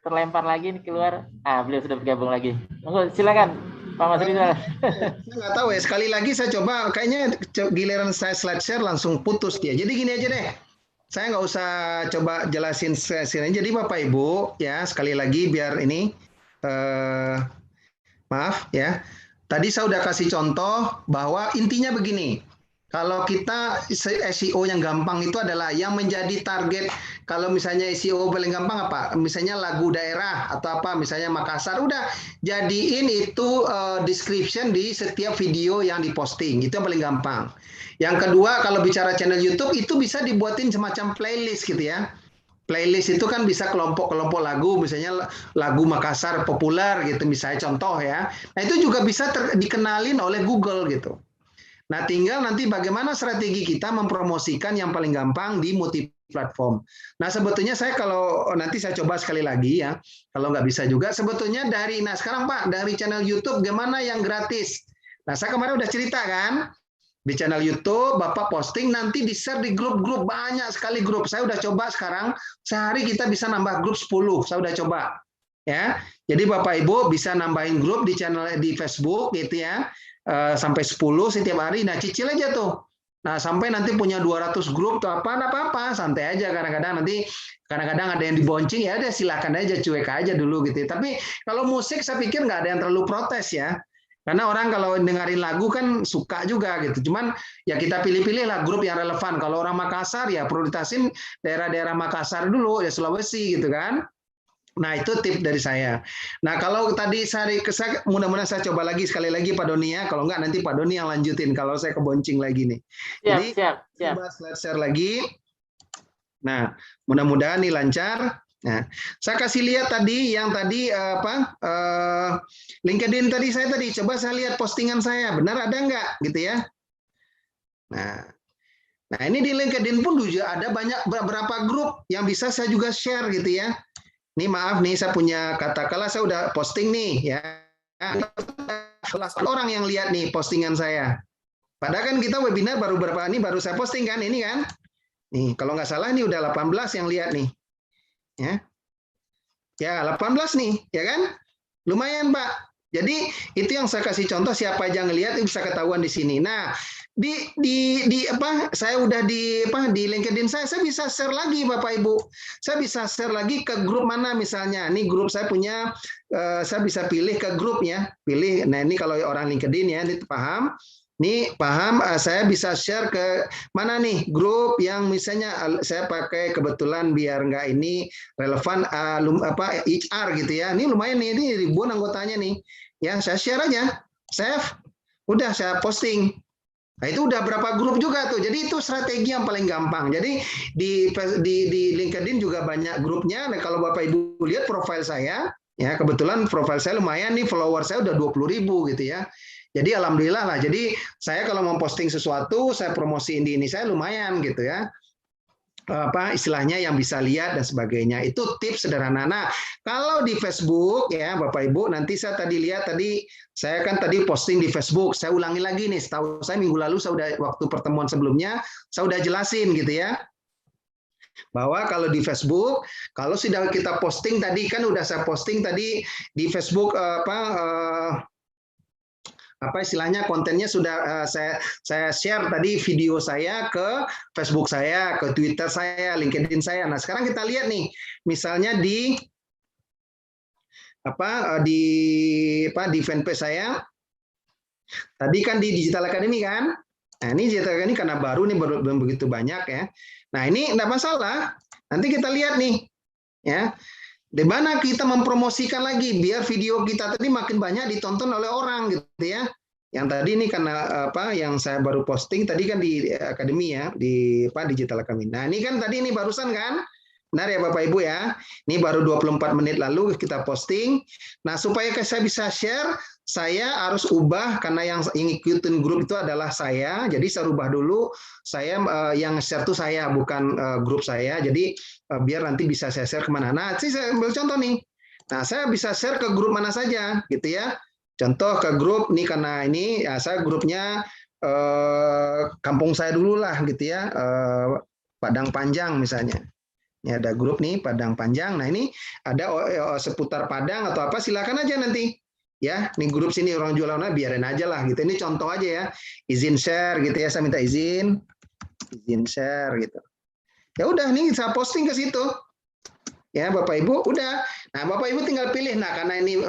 terlempar lagi nih keluar. Beliau sudah bergabung lagi. Monggo silakan Pak Mas Rizal. Saya nggak tahu ya, sekali lagi saya coba, kayaknya giliran saya slide share langsung putus dia. Jadi gini aja deh, saya nggak usah coba jelasin sini. Jadi Bapak Ibu ya, sekali lagi biar ini, maaf ya, tadi saya udah kasih contoh bahwa intinya begini. Kalau kita SEO yang gampang itu adalah yang menjadi target. Kalau misalnya SEO paling gampang apa? Misalnya lagu daerah atau apa? Misalnya Makassar, udah jadiin itu description di setiap video yang diposting. Itu yang paling gampang. Yang kedua, kalau bicara channel YouTube itu bisa dibuatin semacam playlist gitu ya. Playlist itu kan bisa kelompok-kelompok lagu, misalnya lagu Makassar populer gitu, misalnya contoh ya. Nah itu juga bisa dikenalin oleh Google gitu. Nah, tinggal nanti bagaimana strategi kita mempromosikan yang paling gampang di multi platform. Nah, sebetulnya saya kalau nanti saya coba sekali lagi ya, kalau nggak bisa juga, sebetulnya sekarang Pak, dari channel YouTube gimana yang gratis? Nah, saya kemarin udah cerita kan, di channel YouTube, Bapak posting, nanti di-share di grup-grup, banyak sekali grup. Saya udah coba sekarang, sehari kita bisa nambah grup 10, saya udah coba. Ya, jadi Bapak Ibu bisa nambahin grup di channel di Facebook gitu ya. Sampai 10 setiap hari. Nah, cicil aja tuh. Nah, sampai nanti punya 200 grup tuh apa-apa, santai aja. Kadang-kadang ada yang diboncing, ya udah silakan aja, cuek aja dulu gitu. Tapi kalau musik saya pikir nggak ada yang terlalu protes ya. Karena orang kalau dengerin lagu kan suka juga gitu. Cuman ya kita pilih-pilih lah grup yang relevan. Kalau orang Makassar ya prioritasin daerah-daerah Makassar dulu, ya Sulawesi gitu kan. Nah, itu tips dari saya. Nah, kalau tadi saya mudah-mudahan saya coba lagi sekali lagi Pak Doni ya. Kalau enggak nanti Pak Doni yang lanjutin kalau saya keboncing lagi nih. Jadi siap. coba slide share lagi. Nah, mudah-mudahan nih lancar. Nah, saya kasih lihat tadi yang tadi LinkedIn tadi coba saya lihat postingan saya, benar ada enggak gitu ya. Nah, ini di LinkedIn pun juga ada banyak beberapa grup yang bisa saya juga share gitu ya. Ini maaf nih, saya punya katakanlah saya udah posting nih ya. Orang yang lihat nih postingan saya. Padahal kan kita webinar baru baru saya posting kan ini kan. Nih, kalau nggak salah nih udah 18 yang lihat nih. Ya, 18 nih, ya kan? Lumayan, Pak. Jadi itu yang saya kasih contoh, siapa aja ngelihat itu bisa ketahuan di sini. Nah, saya udah di LinkedIn saya bisa share lagi Bapak Ibu. Saya bisa share lagi ke grup mana misalnya. Ini grup saya punya, saya bisa pilih ke grupnya. Pilih. Nah, ini kalau orang LinkedIn ya, ini paham. Nih paham, saya bisa share ke mana nih grup yang misalnya saya pakai kebetulan biar nggak ini relevan HR gitu ya. Ini lumayan nih, ini ribuan anggotanya nih. Ya, saya share aja, save, udah saya posting. Nah, itu udah berapa grup juga tuh. Jadi itu strategi yang paling gampang. Jadi di LinkedIn juga banyak grupnya. Nah, kalau Bapak Ibu lihat profil saya, ya kebetulan profil saya lumayan nih, follower saya udah 20.000 gitu ya. Jadi alhamdulillah lah. Jadi saya kalau mau posting sesuatu, saya promosiin di ini saya lumayan gitu ya. Istilahnya yang bisa lihat dan sebagainya. Itu tips sederhana. Nah, kalau di Facebook ya Bapak Ibu, nanti saya saya kan tadi posting di Facebook. Saya ulangi lagi nih, setahu saya minggu lalu saya udah waktu pertemuan sebelumnya saya udah jelasin gitu ya. Bahwa kalau di Facebook, kalau sudah kita posting tadi kan udah saya posting tadi di Facebook istilahnya kontennya sudah saya share tadi video saya ke Facebook saya, ke Twitter saya, LinkedIn saya. Nah, sekarang kita lihat nih, misalnya di di fanpage saya. Tadi kan di Digital Academy kan. Nah, ini Digital Academy karena baru nih belum begitu banyak ya. Nah, ini enggak masalah. Nanti kita lihat nih ya. Di mana kita mempromosikan lagi biar video kita tadi makin banyak ditonton oleh orang gitu ya. Yang tadi ini karena yang saya baru posting tadi kan di Akademi ya, di Digital Academy. Nah, ini kan tadi ini barusan kan. Benar ya Bapak Ibu ya. Ini baru 24 menit lalu kita posting. Nah, supaya saya bisa share, saya harus ubah karena yang ngikutin grup itu adalah saya. Jadi saya ubah dulu, saya yang share itu saya, bukan grup saya. Jadi biar nanti bisa saya share kemana. Nah, saya ambil contoh nih. Nah, saya bisa share ke grup mana saja, gitu ya. Contoh ke grup nih karena ini ya, saya grupnya kampung saya dulu lah, gitu ya. Padang Panjang misalnya. Ini ada grup nih Padang Panjang. Nah, ini ada seputar Padang atau apa, silakan aja nanti. Ya, ini grup sini orang jualan biarin aja lah gitu. Ini contoh aja ya. Izin share gitu ya, saya minta izin share gitu. Ya udah nih saya posting ke situ. Ya, Bapak Ibu udah. Nah, Bapak Ibu tinggal pilih. Nah, karena ini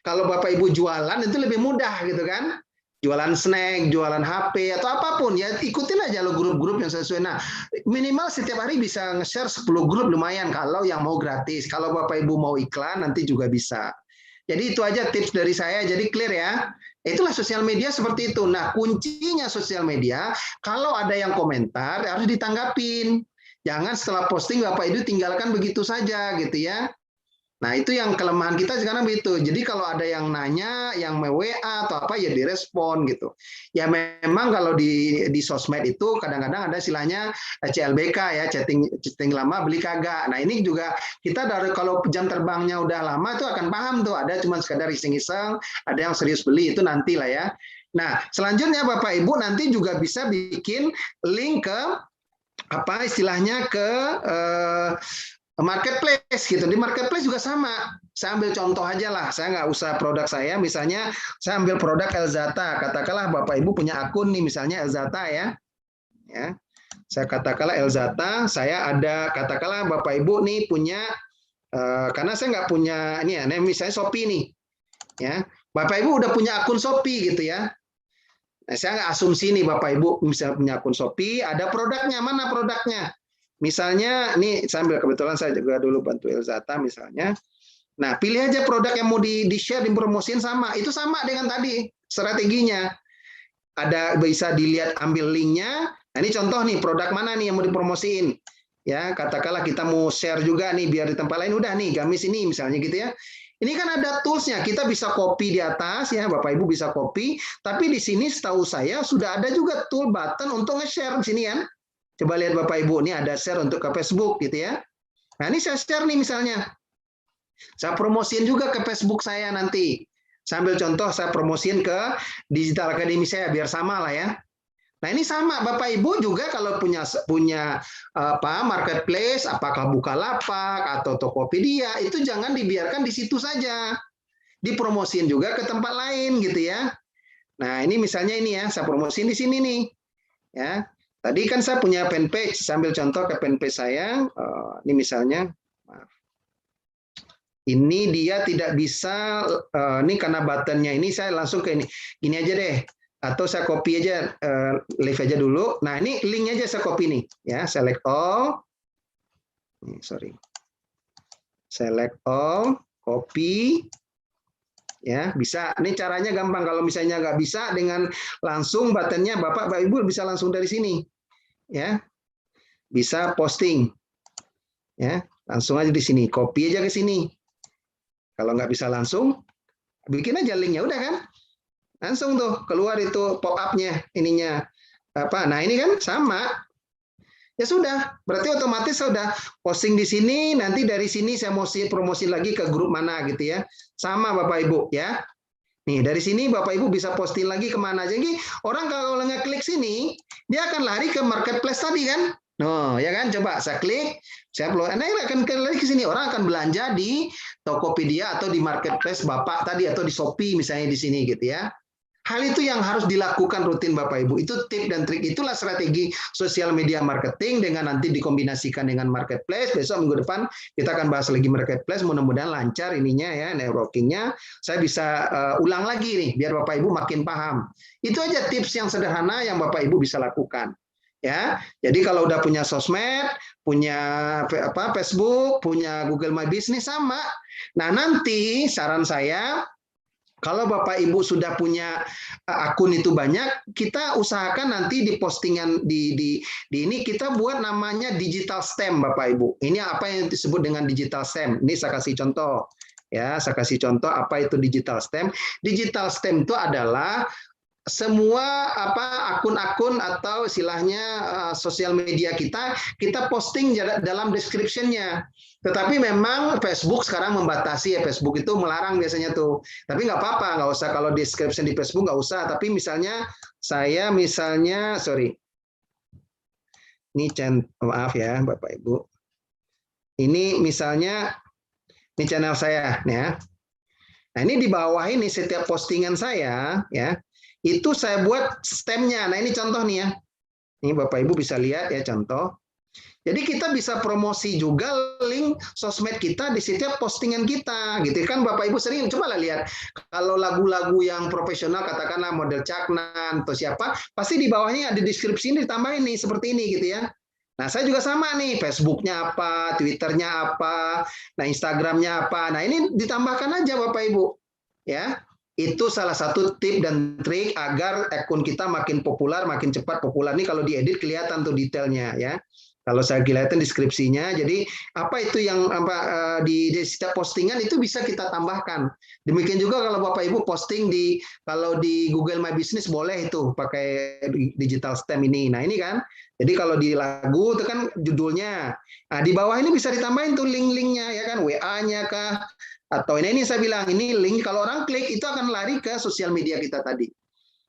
kalau Bapak Ibu jualan itu lebih mudah gitu kan. Jualan snack, jualan HP atau apapun ya, ikutin aja lo grup-grup yang sesuai. Nah, minimal setiap hari bisa nge-share 10 grup lumayan kalau yang mau gratis. Kalau Bapak Ibu mau iklan nanti juga bisa. Jadi itu aja tips dari saya, jadi clear ya. Itulah sosial media seperti itu. Nah, kuncinya sosial media, kalau ada yang komentar harus ditanggapin. Jangan setelah posting Bapak Ibu tinggalkan begitu saja gitu ya. Nah, itu yang kelemahan kita sekarang begitu. Jadi kalau ada yang nanya, yang WA atau apa ya direspon gitu. Ya memang kalau di sosmed itu kadang-kadang ada istilahnya CLBK ya, chatting lama beli kagak. Nah, ini juga kita dari kalau jam terbangnya udah lama itu akan paham tuh, ada cuma sekadar iseng-iseng, ada yang serius beli itu nanti lah ya. Nah, selanjutnya Bapak Ibu nanti juga bisa bikin link ke apa istilahnya ke marketplace gitu. Di marketplace juga sama. Saya ambil contoh aja lah. Saya nggak usah produk saya. Misalnya saya ambil produk Elzata. Katakanlah Bapak Ibu punya akun nih, misalnya Elzata ya. Ya. Saya katakanlah Elzata. Saya ada katakanlah Bapak Ibu nih punya karena saya nggak punya ini ya. Misalnya Shopee nih. Ya. Bapak Ibu udah punya akun Shopee gitu ya. Nah, saya nggak asumsi nih Bapak Ibu misalnya punya akun Shopee. Ada produknya. Mana produknya? Misalnya, nih sambil kebetulan saya juga dulu bantu Elzata misalnya. Nah, pilih aja produk yang mau di-share, dipromosiin sama. Itu sama dengan tadi strateginya. Ada bisa dilihat ambil linknya. Nah, ini contoh nih produk mana nih yang mau dipromosiin. Ya, katakanlah kita mau share juga nih biar di tempat lain udah nih gamis ini misalnya gitu ya. Ini kan ada toolsnya, kita bisa copy di atas ya, Bapak Ibu bisa copy. Tapi di sini setahu saya sudah ada juga tool button untuk nge-share di sini kan. Coba lihat Bapak Ibu, ini ada share untuk ke Facebook gitu ya. Nah, ini saya share nih misalnya. Saya promosiin juga ke Facebook saya nanti. Sambil contoh saya promosiin ke Digital Academy saya biar sama lah ya. Nah, ini sama Bapak Ibu juga kalau punya marketplace, apakah Bukalapak atau Tokopedia, itu jangan dibiarkan di situ saja. Dipromosiin juga ke tempat lain gitu ya. Nah, ini misalnya ini ya, saya promosiin di sini nih. Ya. Tadi kan saya punya fanpage, sambil contoh ke fanpage saya. Ini misalnya, maaf. Ini dia tidak bisa, ini karena buttonnya ini saya langsung ke ini. Gini aja deh, atau saya copy aja, leave aja dulu. Nah ini linknya aja saya copy nih, ya select all. Sorry, select all, copy. Ya bisa. Ini caranya gampang. Kalau misalnya nggak bisa dengan langsung buttonnya, Bapak Ibu bisa langsung dari sini. Ya, bisa posting, ya langsung aja di sini, copy aja ke sini. Kalau nggak bisa langsung, bikin aja linknya, udah kan? Langsung tuh keluar itu pop-up-nya, ininya apa? Nah ini kan sama. Ya sudah, berarti otomatis sudah posting di sini. Nanti dari sini saya mau promosi lagi ke grup mana gitu ya. Sama Bapak Ibu ya. Nih, dari sini Bapak Ibu bisa posting lagi kemana aja. Jadi orang kalau ngeklik sini, dia akan lari ke marketplace tadi kan. No, ya kan? Coba saya klik, saya upload. Nah, akan lari ke sini. Orang akan belanja di Tokopedia atau di marketplace Bapak tadi atau di Shopee misalnya di sini gitu ya. Hal itu yang harus dilakukan rutin Bapak Ibu. Itu tip dan trik, itulah strategi sosial media marketing dengan nanti dikombinasikan dengan marketplace. Besok minggu depan kita akan bahas lagi marketplace, mudah-mudahan lancar ininya ya, networkingnya. Saya bisa ulang lagi nih biar Bapak Ibu makin paham. Itu aja tips yang sederhana yang Bapak Ibu bisa lakukan. Ya, jadi kalau udah punya sosmed, punya Facebook, punya Google My Business sama. Nah, nanti saran saya kalau Bapak Ibu sudah punya akun itu banyak, kita usahakan nanti di postingan di ini kita buat namanya digital stamp Bapak Ibu. Ini apa yang disebut dengan digital stamp? Ini saya kasih contoh. Ya, saya kasih contoh apa itu digital stamp. Digital stamp itu adalah semua akun-akun atau istilahnya sosial media kita posting dalam description-nya. Tetapi memang Facebook sekarang membatasi ya, Facebook itu melarang biasanya tuh. Tapi nggak apa-apa, nggak usah kalau description di Facebook nggak usah. Tapi misalnya sorry, ini maaf ya Bapak Ibu. Ini misalnya ini channel saya ya. Nah ini di bawah ini setiap postingan saya ya itu saya buat stemnya. Nah ini contoh nih ya. Ini Bapak Ibu bisa lihat ya contoh. Jadi kita bisa promosi juga link sosmed kita di setiap postingan kita, gitu kan Bapak Ibu sering coba lihat kalau lagu-lagu yang profesional katakanlah model Caknan atau siapa, pasti di bawahnya ada deskripsi ini ditambahin nih seperti ini gitu ya. Nah saya juga sama nih Facebooknya apa, Twitternya apa, nah Instagramnya apa, nah ini ditambahkan aja Bapak Ibu, ya. Itu salah satu tip dan trik agar akun kita makin populer, makin cepat populer. Nih kalau diedit kelihatan tuh detailnya ya. Kalau saya kelihatan deskripsinya, jadi apa itu yang di setiap postingan itu bisa kita tambahkan. Demikian juga kalau Bapak Ibu posting kalau di Google My Business boleh itu pakai digital stamp ini. Nah ini kan, jadi kalau di lagu itu kan judulnya. Nah di bawah ini bisa ditambahin tuh link-linknya ya kan, WA-nya kah, atau ini saya bilang ini link kalau orang klik itu akan lari ke sosial media kita tadi.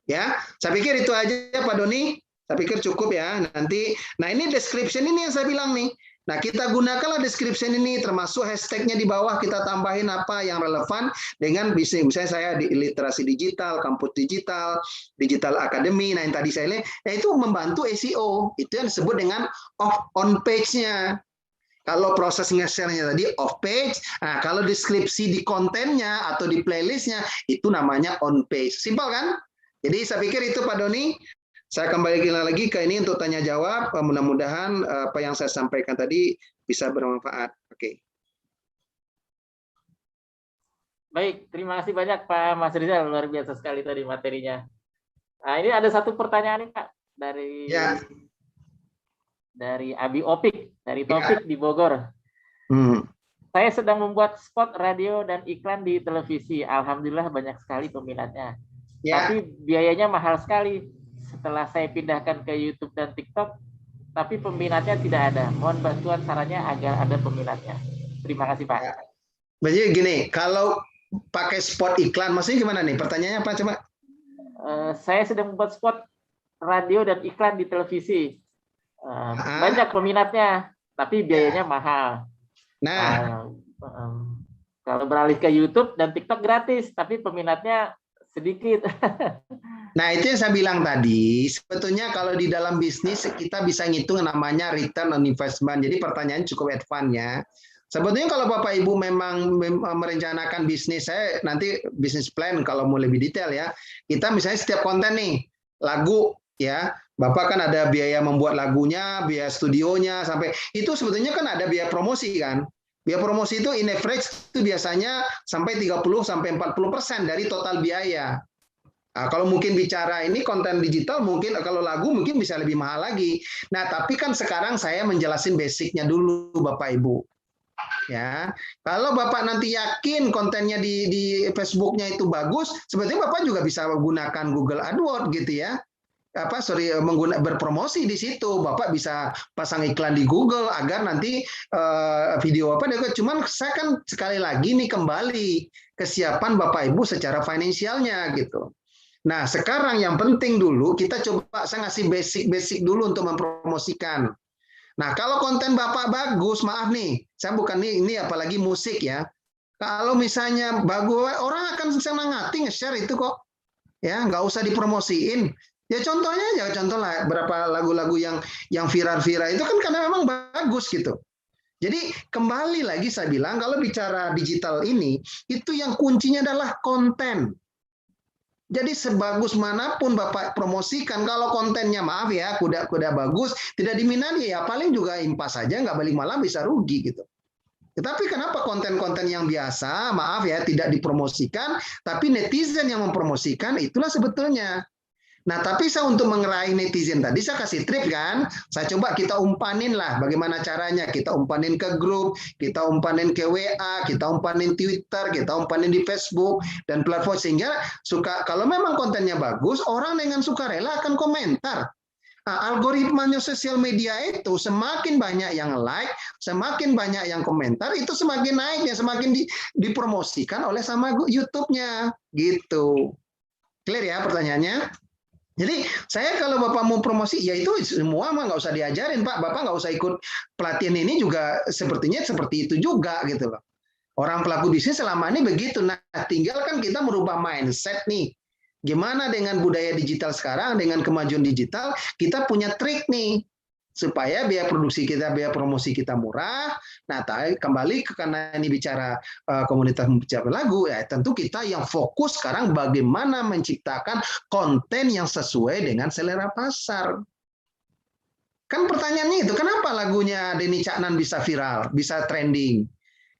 Ya, saya pikir itu aja Pak Doni. Saya pikir cukup ya. Nanti, nah ini description ini yang saya bilang nih. Nah kita gunakanlah description ini, termasuk hashtagnya di bawah kita tambahin apa yang relevan dengan bisnis. Misalnya saya di literasi digital, kampus digital, digital academy. Nah yang tadi saya lihat, nah itu membantu SEO. Itu yang disebut dengan on page-nya. Kalau proses nge-share-nya tadi off page, nah kalau deskripsi di kontennya atau di playlist-nya itu namanya on page. Simpel kan? Jadi saya pikir itu Pak Doni. Saya kembali lagi ke ini untuk tanya jawab. Mudah-mudahan apa yang saya sampaikan tadi bisa bermanfaat. Oke. Baik, terima kasih banyak Pak Mas Rizal, luar biasa sekali tadi materinya. Nah, ini ada satu pertanyaan nih Pak dari Abi Opik, dari Topik di Bogor. Saya sedang membuat spot radio dan iklan di televisi. Alhamdulillah banyak sekali peminatnya. Tapi biayanya mahal sekali. Setelah saya pindahkan ke YouTube dan TikTok, tapi peminatnya tidak ada. Mohon bantuan sarannya agar ada peminatnya. Terima kasih Pak. Jadi gini, kalau pakai spot iklan, maksudnya gimana nih? Pertanyaannya apa coba? Saya sedang membuat spot radio dan iklan di televisi. Banyak peminatnya, tapi biayanya mahal. Nah, kalau beralih ke YouTube dan TikTok gratis, tapi peminatnya sedikit. Nah, itu yang saya bilang tadi, sebetulnya kalau di dalam bisnis kita bisa ngitung namanya return on investment. Jadi pertanyaan cukup advance ya. Sebetulnya kalau Bapak Ibu memang merencanakan bisnis, saya nanti bisnis plan kalau mau lebih detail ya. Kita misalnya setiap konten nih, lagu ya, Bapak kan ada biaya membuat lagunya, biaya studionya, sampai itu sebetulnya kan ada biaya promosi kan. Biaya promosi itu in average itu biasanya sampai 30-40% dari total biaya. Nah, kalau mungkin bicara ini konten digital, mungkin kalau lagu mungkin bisa lebih mahal lagi. Nah, tapi kan sekarang saya menjelasin basicnya dulu, Bapak Ibu. Ya, kalau Bapak nanti yakin kontennya di Facebook-nya itu bagus, sebetulnya Bapak juga bisa menggunakan Google AdWords gitu ya. Berpromosi di situ. Bapak bisa pasang iklan di Google agar nanti video cuman saya kan sekali lagi nih kembali kesiapan Bapak Ibu secara finansialnya gitu. Nah, sekarang yang penting dulu kita coba saya ngasih basic dulu untuk mempromosikan. Nah, kalau konten Bapak bagus, maaf nih, saya bukan ini apalagi musik ya. Kalau misalnya bagus, orang akan senang hati nge-share itu kok. Ya, nggak usah dipromosiin. Ya contohnya aja, contoh lah berapa lagu-lagu yang viral-viral itu kan karena memang bagus gitu. Jadi kembali lagi saya bilang kalau bicara digital ini itu yang kuncinya adalah konten. Jadi sebagus manapun Bapak promosikan, kalau kontennya maaf ya, kuda-kuda bagus, tidak diminati ya paling juga impas saja, nggak balik malah bisa rugi gitu. Tetapi kenapa konten-konten yang biasa, maaf ya, tidak dipromosikan, tapi netizen yang mempromosikan, itulah sebetulnya. Nah, tapi saya untuk mengerai netizen tadi, saya kasih trik kan, saya coba kita umpanin lah bagaimana caranya, kita umpanin ke grup, kita umpanin ke WA, kita umpanin Twitter, kita umpanin di Facebook, dan platform, sehingga kalau memang kontennya bagus, orang dengan sukarela akan komentar. Nah, algoritmanya sosial media itu semakin banyak yang like, semakin banyak yang komentar, itu semakin naiknya, semakin dipromosikan oleh sama YouTube-nya, gitu. Clear ya pertanyaannya? Jadi saya kalau Bapak mau promosi, ya itu semua mah nggak usah diajarin Pak. Bapak nggak usah ikut pelatihan ini juga sepertinya seperti itu juga gitu loh. Orang pelaku bisnis selama ini begitu. Nah, tinggal kan kita merubah mindset nih. Gimana dengan budaya digital sekarang, dengan kemajuan digital, kita punya trik nih. Supaya biaya produksi kita, biaya promosi kita murah. Nah, kembali karena ini bicara komunitas membaca lagu, ya tentu kita yang fokus sekarang bagaimana menciptakan konten yang sesuai dengan selera pasar. Kan pertanyaannya itu, kenapa lagunya Denny Caknan bisa viral, bisa trending?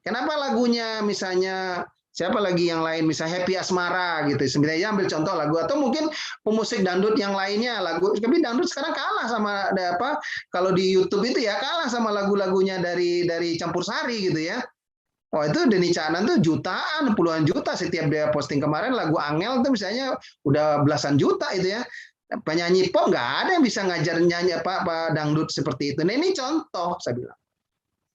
Kenapa lagunya misalnya siapa lagi yang lain, misalnya Happy Asmara gitu, sebenarnya ambil contoh lagu, atau mungkin pemusik dangdut yang lainnya, lagu, tapi dangdut sekarang kalah sama apa, kalau di YouTube itu ya kalah sama lagu-lagunya dari Campur Sari gitu ya. Oh itu Denny Caknan tuh jutaan, puluhan juta setiap dia posting. Kemarin lagu Angel tuh misalnya udah belasan juta itu ya. Penyanyi pop nggak ada yang bisa ngajar nyanyi apa dangdut seperti itu. Nah ini contoh saya bilang.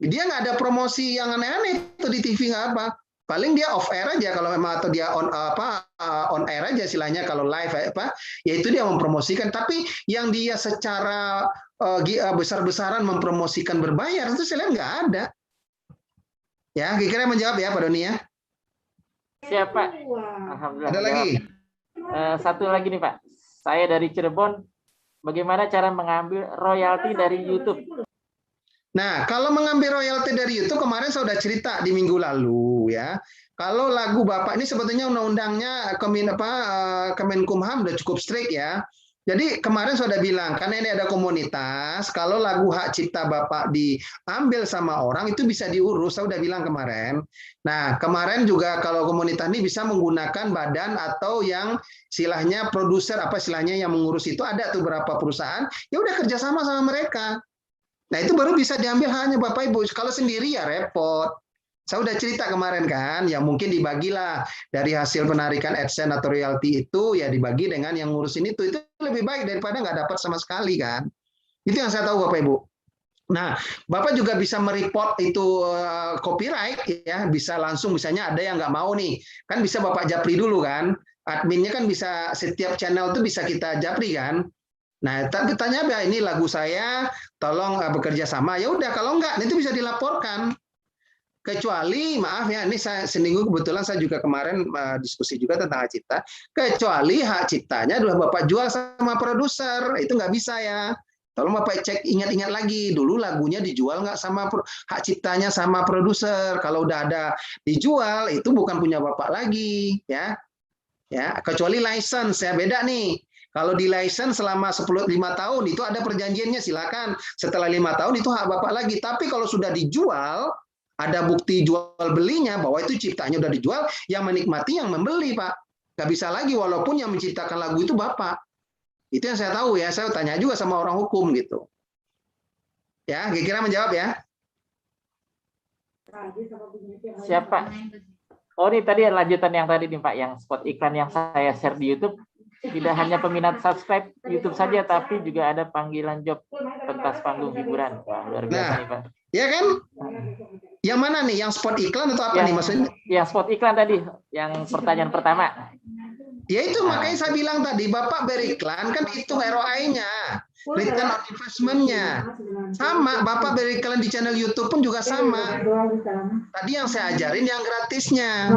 Dia nggak ada promosi yang aneh-aneh itu di TV nggak apa. Paling dia off air aja kalau memang, atau dia on air aja istilahnya kalau live apa, yaitu dia mempromosikan. Tapi yang dia secara besar-besaran mempromosikan berbayar itu saya lihat nggak ada. Ya, kira-kira menjawab ya Pak Doni ya. Siapa? Alhamdulillah. Ada lagi? Satu lagi nih Pak. Saya dari Cirebon. Bagaimana cara mengambil royalti dari YouTube? Nah, kalau mengambil royalti dari YouTube, kemarin saya sudah cerita di minggu lalu ya. Kalau lagu Bapak ini sebetulnya undang-undangnya Kemenkumham udah cukup strict ya. Jadi kemarin saya sudah bilang, karena ini ada komunitas, kalau lagu hak cipta Bapak diambil sama orang, itu bisa diurus, saya sudah bilang kemarin. Nah, kemarin juga kalau komunitas ini bisa menggunakan badan atau yang istilahnya produser, apa istilahnya yang mengurus itu, ada tuh beberapa perusahaan, ya udah kerjasama sama mereka. Nah, itu baru bisa diambil hanya Bapak Ibu. Kalau sendiri ya repot. Saya udah cerita kemarin kan, ya mungkin dibagilah dari hasil penarikan AdSense atau royalti itu, ya dibagi dengan yang ngurusin itu lebih baik daripada nggak dapat sama sekali kan. Itu yang saya tahu Bapak Ibu. Nah, Bapak juga bisa mereport itu copyright ya, bisa langsung misalnya ada yang nggak mau nih, kan bisa Bapak japri dulu kan, adminnya kan bisa setiap channel itu bisa kita japri kan. Nah, tapi tanya ini lagu saya, tolong bekerja sama. Ya udah, kalau enggak, itu bisa dilaporkan. Kecuali, maaf ya, ini saya seminggu kebetulan saya juga kemarin diskusi juga tentang hak cipta. Kecuali hak ciptanya adalah Bapak jual sama produser, itu nggak bisa ya. Tolong Bapak cek, ingat-ingat lagi, dulu lagunya dijual nggak sama hak ciptanya sama produser. Kalau udah ada dijual, itu bukan punya Bapak lagi, ya. Ya, kecuali license, ya beda nih. Kalau di license selama 5 tahun itu ada perjanjiannya, silakan. Setelah 5 tahun itu hak Bapak lagi. Tapi kalau sudah dijual, ada bukti jual belinya bahwa itu ciptanya udah dijual, yang menikmati yang membeli, Pak. Nggak bisa lagi walaupun yang menciptakan lagu itu Bapak. Itu yang saya tahu ya, saya tanya juga sama orang hukum gitu. Ya, kira-kira menjawab ya. Siapa? Oh, ini tadi lanjutan yang tadi nih Pak, yang spot iklan yang saya share di YouTube. Tidak hanya peminat subscribe YouTube saja, tapi juga ada panggilan job pentas panggung hiburan. Wah, luar biasa nih Pak. Ya kan? Yang mana nih? Yang spot iklan atau apa nih maksudnya? Yang spot iklan tadi, yang pertanyaan pertama. Ya itu makanya saya bilang tadi, Bapak beriklan kan itu ROI-nya, return on investment-nya. Sama, Bapak beriklan di channel YouTube pun juga sama. Tadi yang saya ajarin yang gratisnya.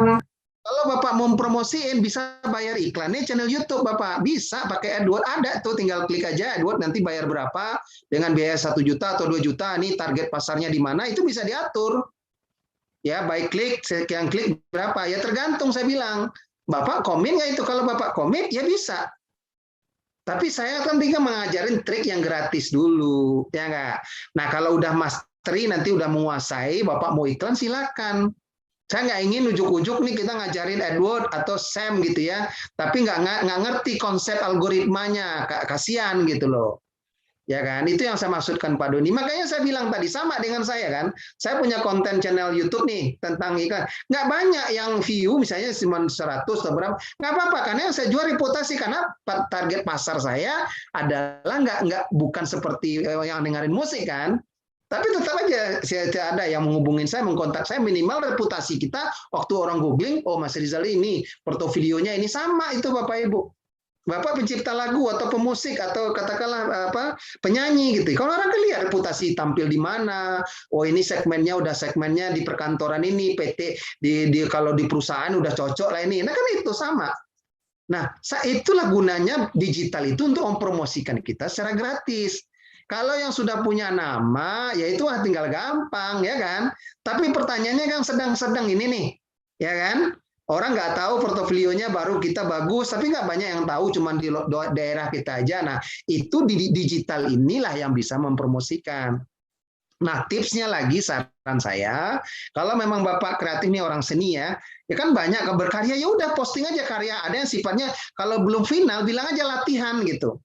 Kalau Bapak mau promosiin, bisa bayar iklannya channel YouTube Bapak. Bisa pakai AdWords, ada tuh, tinggal klik aja AdWords, nanti bayar berapa, dengan biaya 1 juta atau 2 juta, nih target pasarnya di mana, itu bisa diatur. Ya, baik klik, sekian klik berapa, ya tergantung saya bilang. Bapak komit nggak itu? Kalau Bapak komit, ya bisa. Tapi saya kan tinggal mengajarin trik yang gratis dulu, ya nggak? Nah, kalau udah mastery, nanti udah menguasai, Bapak mau iklan, silakan. Saya nggak ingin ujuk-ujuk nih kita ngajarin AdWords atau SEM gitu ya, tapi nggak ngerti konsep algoritmanya, kasihan gitu loh. Ya kan, itu yang saya maksudkan Pak Doni. Makanya saya bilang tadi, sama dengan saya kan, saya punya konten channel YouTube nih tentang iklan. Nggak banyak yang view, misalnya cuma 100 atau berapa, nggak apa-apa, karena yang saya jual reputasi, karena target pasar saya adalah bukan seperti yang dengerin musik kan. Tapi tetap aja saya ada yang menghubungin saya, mengkontak saya, minimal reputasi kita waktu orang googling, oh Mas Rizal ini portofolionya ini, sama itu Bapak Ibu. Bapak pencipta lagu atau pemusik atau katakanlah penyanyi gitu. Kalau orang lihat reputasi tampil di mana, oh ini segmennya di perkantoran ini, PT kalau di perusahaan udah cocok lah ini. Nah kan itu sama. Nah, itulah gunanya digital itu untuk mempromosikan kita secara gratis. Kalau yang sudah punya nama, ya itu tinggal gampang, ya kan? Tapi pertanyaannya kan sedang-sedang ini nih, ya kan? Orang nggak tahu portofolionya, baru kita bagus, tapi nggak banyak yang tahu, cuma di daerah kita aja. Nah, itu di digital inilah yang bisa mempromosikan. Nah, tipsnya lagi, saran saya, kalau memang Bapak kreatif nih, orang seni ya kan banyak berkarya, ya udah posting aja karya. Ada yang sifatnya kalau belum final, bilang aja latihan gitu.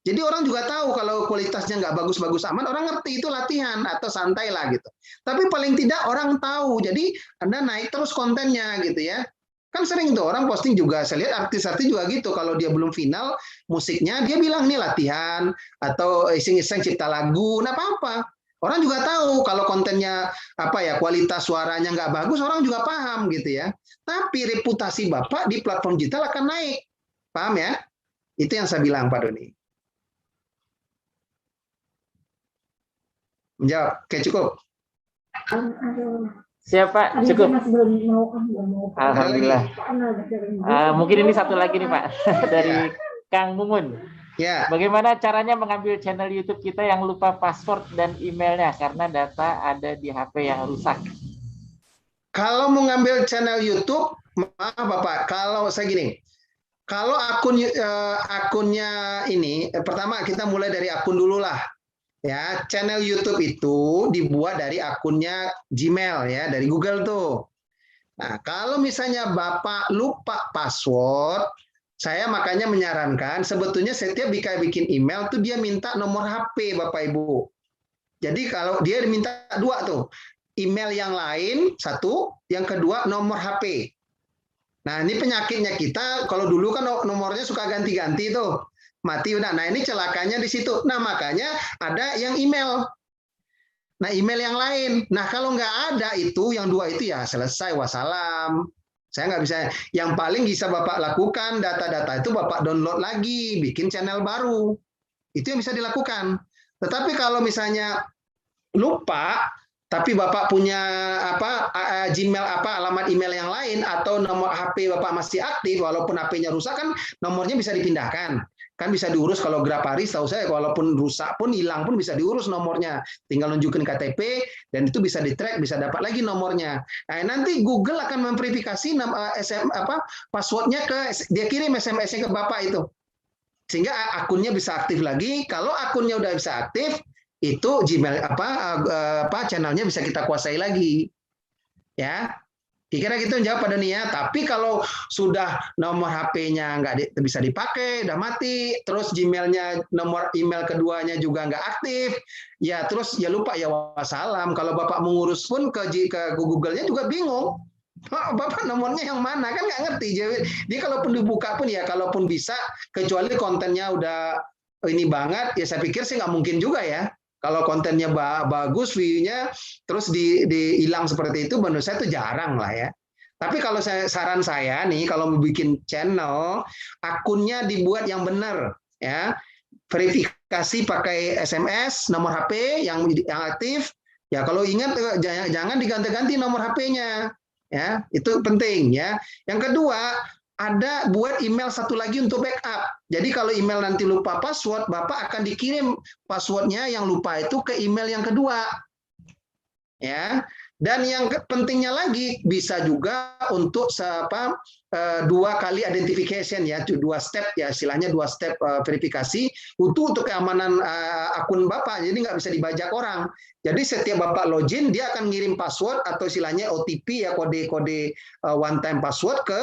Jadi orang juga tahu kalau kualitasnya nggak bagus-bagus aman, orang ngerti itu latihan atau santai lah gitu. Tapi paling tidak orang tahu, jadi Anda naik terus kontennya gitu ya. Kan sering tuh orang posting juga, saya lihat artis-artis juga gitu, kalau dia belum final musiknya, dia bilang nih latihan, atau iseng-iseng cipta lagu, nah apa-apa. Orang juga tahu kalau kontennya kualitas suaranya nggak bagus, orang juga paham gitu ya. Tapi reputasi Bapak di platform digital akan naik. Paham ya? Itu yang saya bilang Pak Doni. Menjawab, oke cukup. Siapa? Cukup. Alhamdulillah. Mungkin ini satu lagi nih Pak, dari Kang Mumun. Ya. Bagaimana caranya mengambil channel YouTube kita yang lupa password dan emailnya karena data ada di HP yang rusak? Kalau mengambil channel YouTube, maaf Bapak, kalau saya gini, kalau akunnya ini, pertama kita mulai dari akun dulu lah. Ya, channel YouTube itu dibuat dari akunnya Gmail ya, dari Google tuh. Nah, kalau misalnya Bapak lupa password, saya makanya menyarankan sebetulnya setiap bikin email tuh dia minta nomor HP Bapak Ibu. Jadi kalau dia minta 2 tuh, email yang lain 1, yang kedua nomor HP. Nah, ini penyakitnya kita, kalau dulu kan nomornya suka ganti-ganti tuh. Mati udah. Nah, ini celakanya di situ. Nah, makanya ada yang email. Nah, email yang lain. Nah, kalau nggak ada itu, yang 2 itu ya selesai, wassalam. Saya nggak bisa. Yang paling bisa Bapak lakukan, data-data itu Bapak download lagi, bikin channel baru. Itu yang bisa dilakukan. Tetapi kalau misalnya lupa, tapi Bapak punya Gmail alamat email yang lain, atau nomor HP Bapak masih aktif, walaupun HP-nya rusak kan nomornya bisa dipindahkan. Kan bisa diurus kalau Graparis, tahu saya walaupun rusak pun, hilang pun bisa diurus nomornya. Tinggal nunjukin KTP dan itu bisa di-track, bisa dapat lagi nomornya. Nah, nanti Google akan memverifikasi passwordnya dia kirim SMS-nya ke Bapak itu. Sehingga akunnya bisa aktif lagi. Kalau akunnya udah bisa aktif, itu Gmail channelnya bisa kita kuasai lagi. Ya. Kira-kira gitu jawab Pak Doni ya. Tapi kalau sudah nomor HP-nya nggak bisa dipakai, udah mati, terus Gmail-nya, nomor email keduanya juga nggak aktif, ya terus ya lupa, ya wassalam. Kalau Bapak mengurus pun ke Google-nya juga bingung. Bapak nomornya yang mana, kan nggak ngerti. Jadi kalaupun dibuka pun ya, kalaupun bisa, kecuali kontennya udah ini banget, ya saya pikir sih nggak mungkin juga ya. Kalau kontennya bagus, view-nya, terus hilang seperti itu, menurut saya itu jarang lah ya. Tapi kalau saran saya nih, kalau mau bikin channel, akunnya dibuat yang benar, ya. Verifikasi pakai SMS, nomor HP yang aktif. Ya kalau ingat, jangan diganti-ganti nomor HP-nya. Ya, itu penting ya. Yang kedua, ada buat email satu lagi untuk backup. Jadi kalau email nanti lupa password, Bapak akan dikirim passwordnya yang lupa itu ke email yang kedua. Ya. Dan yang pentingnya lagi bisa juga untuk dua kali identification ya, dua step ya, istilahnya dua step verifikasi untuk keamanan akun Bapak. Jadi nggak bisa dibajak orang. Jadi setiap Bapak login dia akan ngirim password atau istilahnya OTP ya, kode-kode one time password ke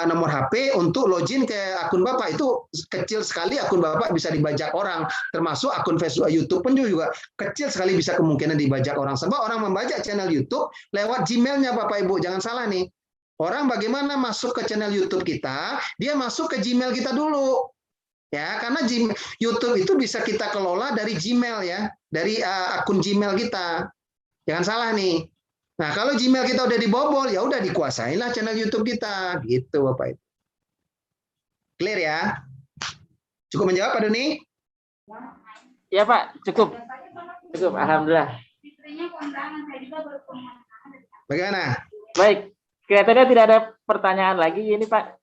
nomor HP untuk login ke akun Bapak. Itu kecil sekali akun Bapak bisa dibajak orang, termasuk akun Facebook, YouTube pun juga kecil sekali bisa kemungkinan dibajak orang. Sebab orang membajak channel YouTube lewat Gmail-nya Bapak Ibu, jangan salah nih. Orang bagaimana masuk ke channel YouTube kita, dia masuk ke Gmail kita dulu. Ya, karena YouTube itu bisa kita kelola dari Gmail ya, dari akun Gmail kita. Jangan salah nih. Nah, kalau Gmail kita udah dibobol, ya udah dikuasailah channel YouTube kita, gitu Bapak Ibu. Clear ya? Cukup menjawab Pak Doni? Iya Pak, cukup. Cukup, alhamdulillah. Bagaimana? Baik, kelihatannya tidak ada pertanyaan lagi ini Pak.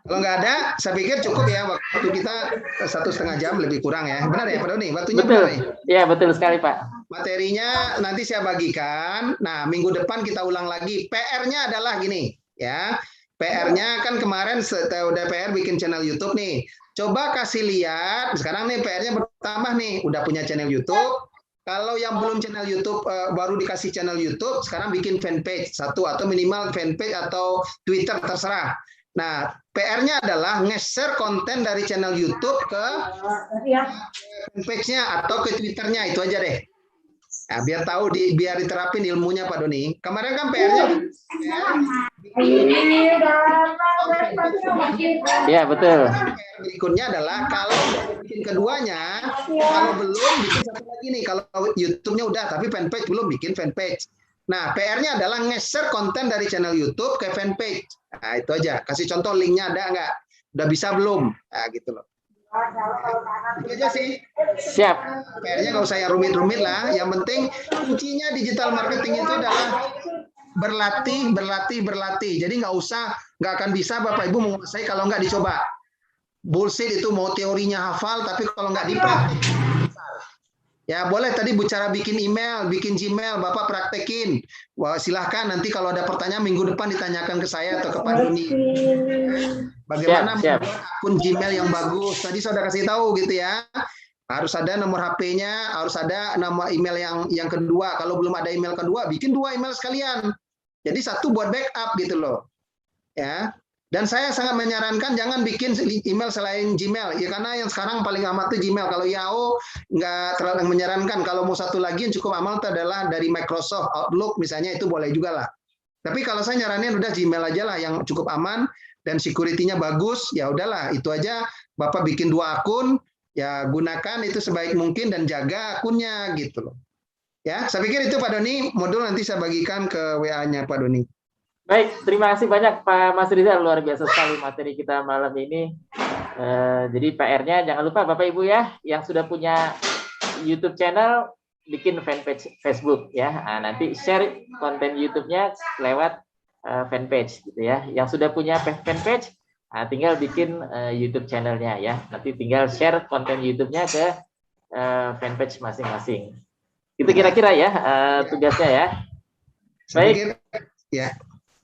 Kalau nggak ada, saya pikir cukup ya waktu kita 1,5 jam lebih kurang ya. Benar ya Pak Doni? Waktunya Betul. benar ya? Iya, betul sekali Pak. Materinya nanti saya bagikan. Nah, minggu depan kita ulang lagi. PR-nya adalah gini ya. PR-nya kan kemarin udah PR bikin channel YouTube nih. Coba kasih lihat. Sekarang nih PR-nya bertambah nih. Udah punya channel YouTube. Kalau yang belum channel YouTube baru dikasih channel YouTube, sekarang bikin fanpage satu atau minimal fanpage atau Twitter terserah. Nah, PR-nya adalah nge-share konten dari channel YouTube ke fanpage-nya atau ke Twitter-nya, itu aja deh. Nah, biar tahu biar diterapin ilmunya Pak Doni. Kemarin kan PR-nya Iya, betul. PR berikutnya adalah kalau bikin keduanya, kalau belum bikin satu lagi nih. Kalau YouTube-nya udah, tapi fanpage belum, bikin fanpage. Nah, PR-nya adalah nge-share konten dari channel YouTube ke fanpage. Nah, itu aja. Kasih contoh linknya ada nggak? Udah bisa belum? Nah, gitu loh. Itu aja sih. Siap. PR-nya nggak usah yang rumit-rumit lah. Yang penting kuncinya digital marketing itu adalah berlatih. Jadi nggak akan bisa Bapak Ibu menguasai kalau nggak dicoba. Bullshit itu mau teorinya hafal, tapi kalau nggak dipraktik. Ya boleh tadi bicara bikin email, bikin Gmail, Bapak praktekin. Wah, silahkan nanti kalau ada pertanyaan minggu depan ditanyakan ke saya atau ke Pak Doni. Bagaimana Siap. membuat akun Gmail yang bagus? Tadi saya udah kasih tahu gitu ya. Harus ada nomor HP-nya, harus ada nama email yang kedua. Kalau belum ada email kedua, bikin 2 email sekalian. Jadi satu buat backup gitu loh. Ya. Dan saya sangat menyarankan jangan bikin email selain Gmail, ya karena yang sekarang paling aman itu Gmail. Kalau Yahoo nggak terlalu menyarankan. Kalau mau satu lagi yang cukup aman itu adalah dari Microsoft Outlook misalnya, itu boleh juga lah. Tapi kalau saya nyaranin udah Gmail aja lah yang cukup aman dan security-nya bagus, ya udahlah itu aja. Bapak bikin 2 akun, ya gunakan itu sebaik mungkin dan jaga akunnya gitu loh. Ya, saya pikir itu Pak Doni, modul nanti saya bagikan ke WA-nya Pak Doni. Baik, terima kasih banyak Pak Mas Rizal, luar biasa sekali materi kita malam ini. Jadi PR-nya jangan lupa Bapak Ibu ya, yang sudah punya YouTube channel, bikin fanpage Facebook ya. Nah, nanti share konten YouTube-nya lewat fanpage gitu ya. Yang sudah punya fanpage, tinggal bikin YouTube channelnya ya. Nanti tinggal share konten YouTube-nya ke fanpage masing-masing. Itu kira-kira ya tugasnya ya. Saya pikir, ya.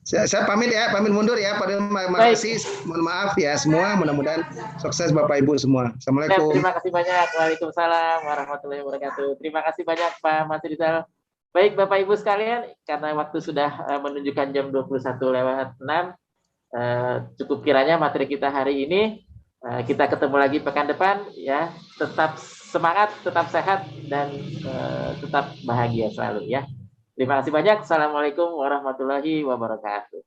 Saya pamit ya, pamit mundur ya. Makasih, mohon maaf ya semua. Mudah-mudahan sukses Bapak Ibu semua. Assalamualaikum. Terima kasih banyak. Waalaikumsalam warahmatullahi wabarakatuh. Terima kasih banyak Pak Mas Rizal. Baik Bapak Ibu sekalian, karena waktu sudah menunjukkan jam 21:06, cukup kiranya materi kita hari ini. Kita ketemu lagi pekan depan ya. Tetap semangat, tetap sehat dan tetap bahagia selalu ya. Terima kasih banyak. Assalamualaikum warahmatullahi wabarakatuh.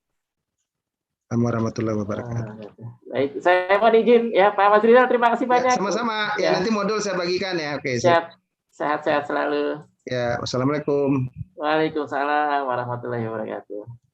Warahmatullahi wabarakatuh. Baik, saya mohon izin ya Pak Mas Rizal, terima kasih banyak. Sama-sama. Ya, nanti modul saya bagikan ya. Oke. Siap. Sehat-sehat selalu. Ya, wassalamualaikum. Waalaikumsalam warahmatullahi wabarakatuh.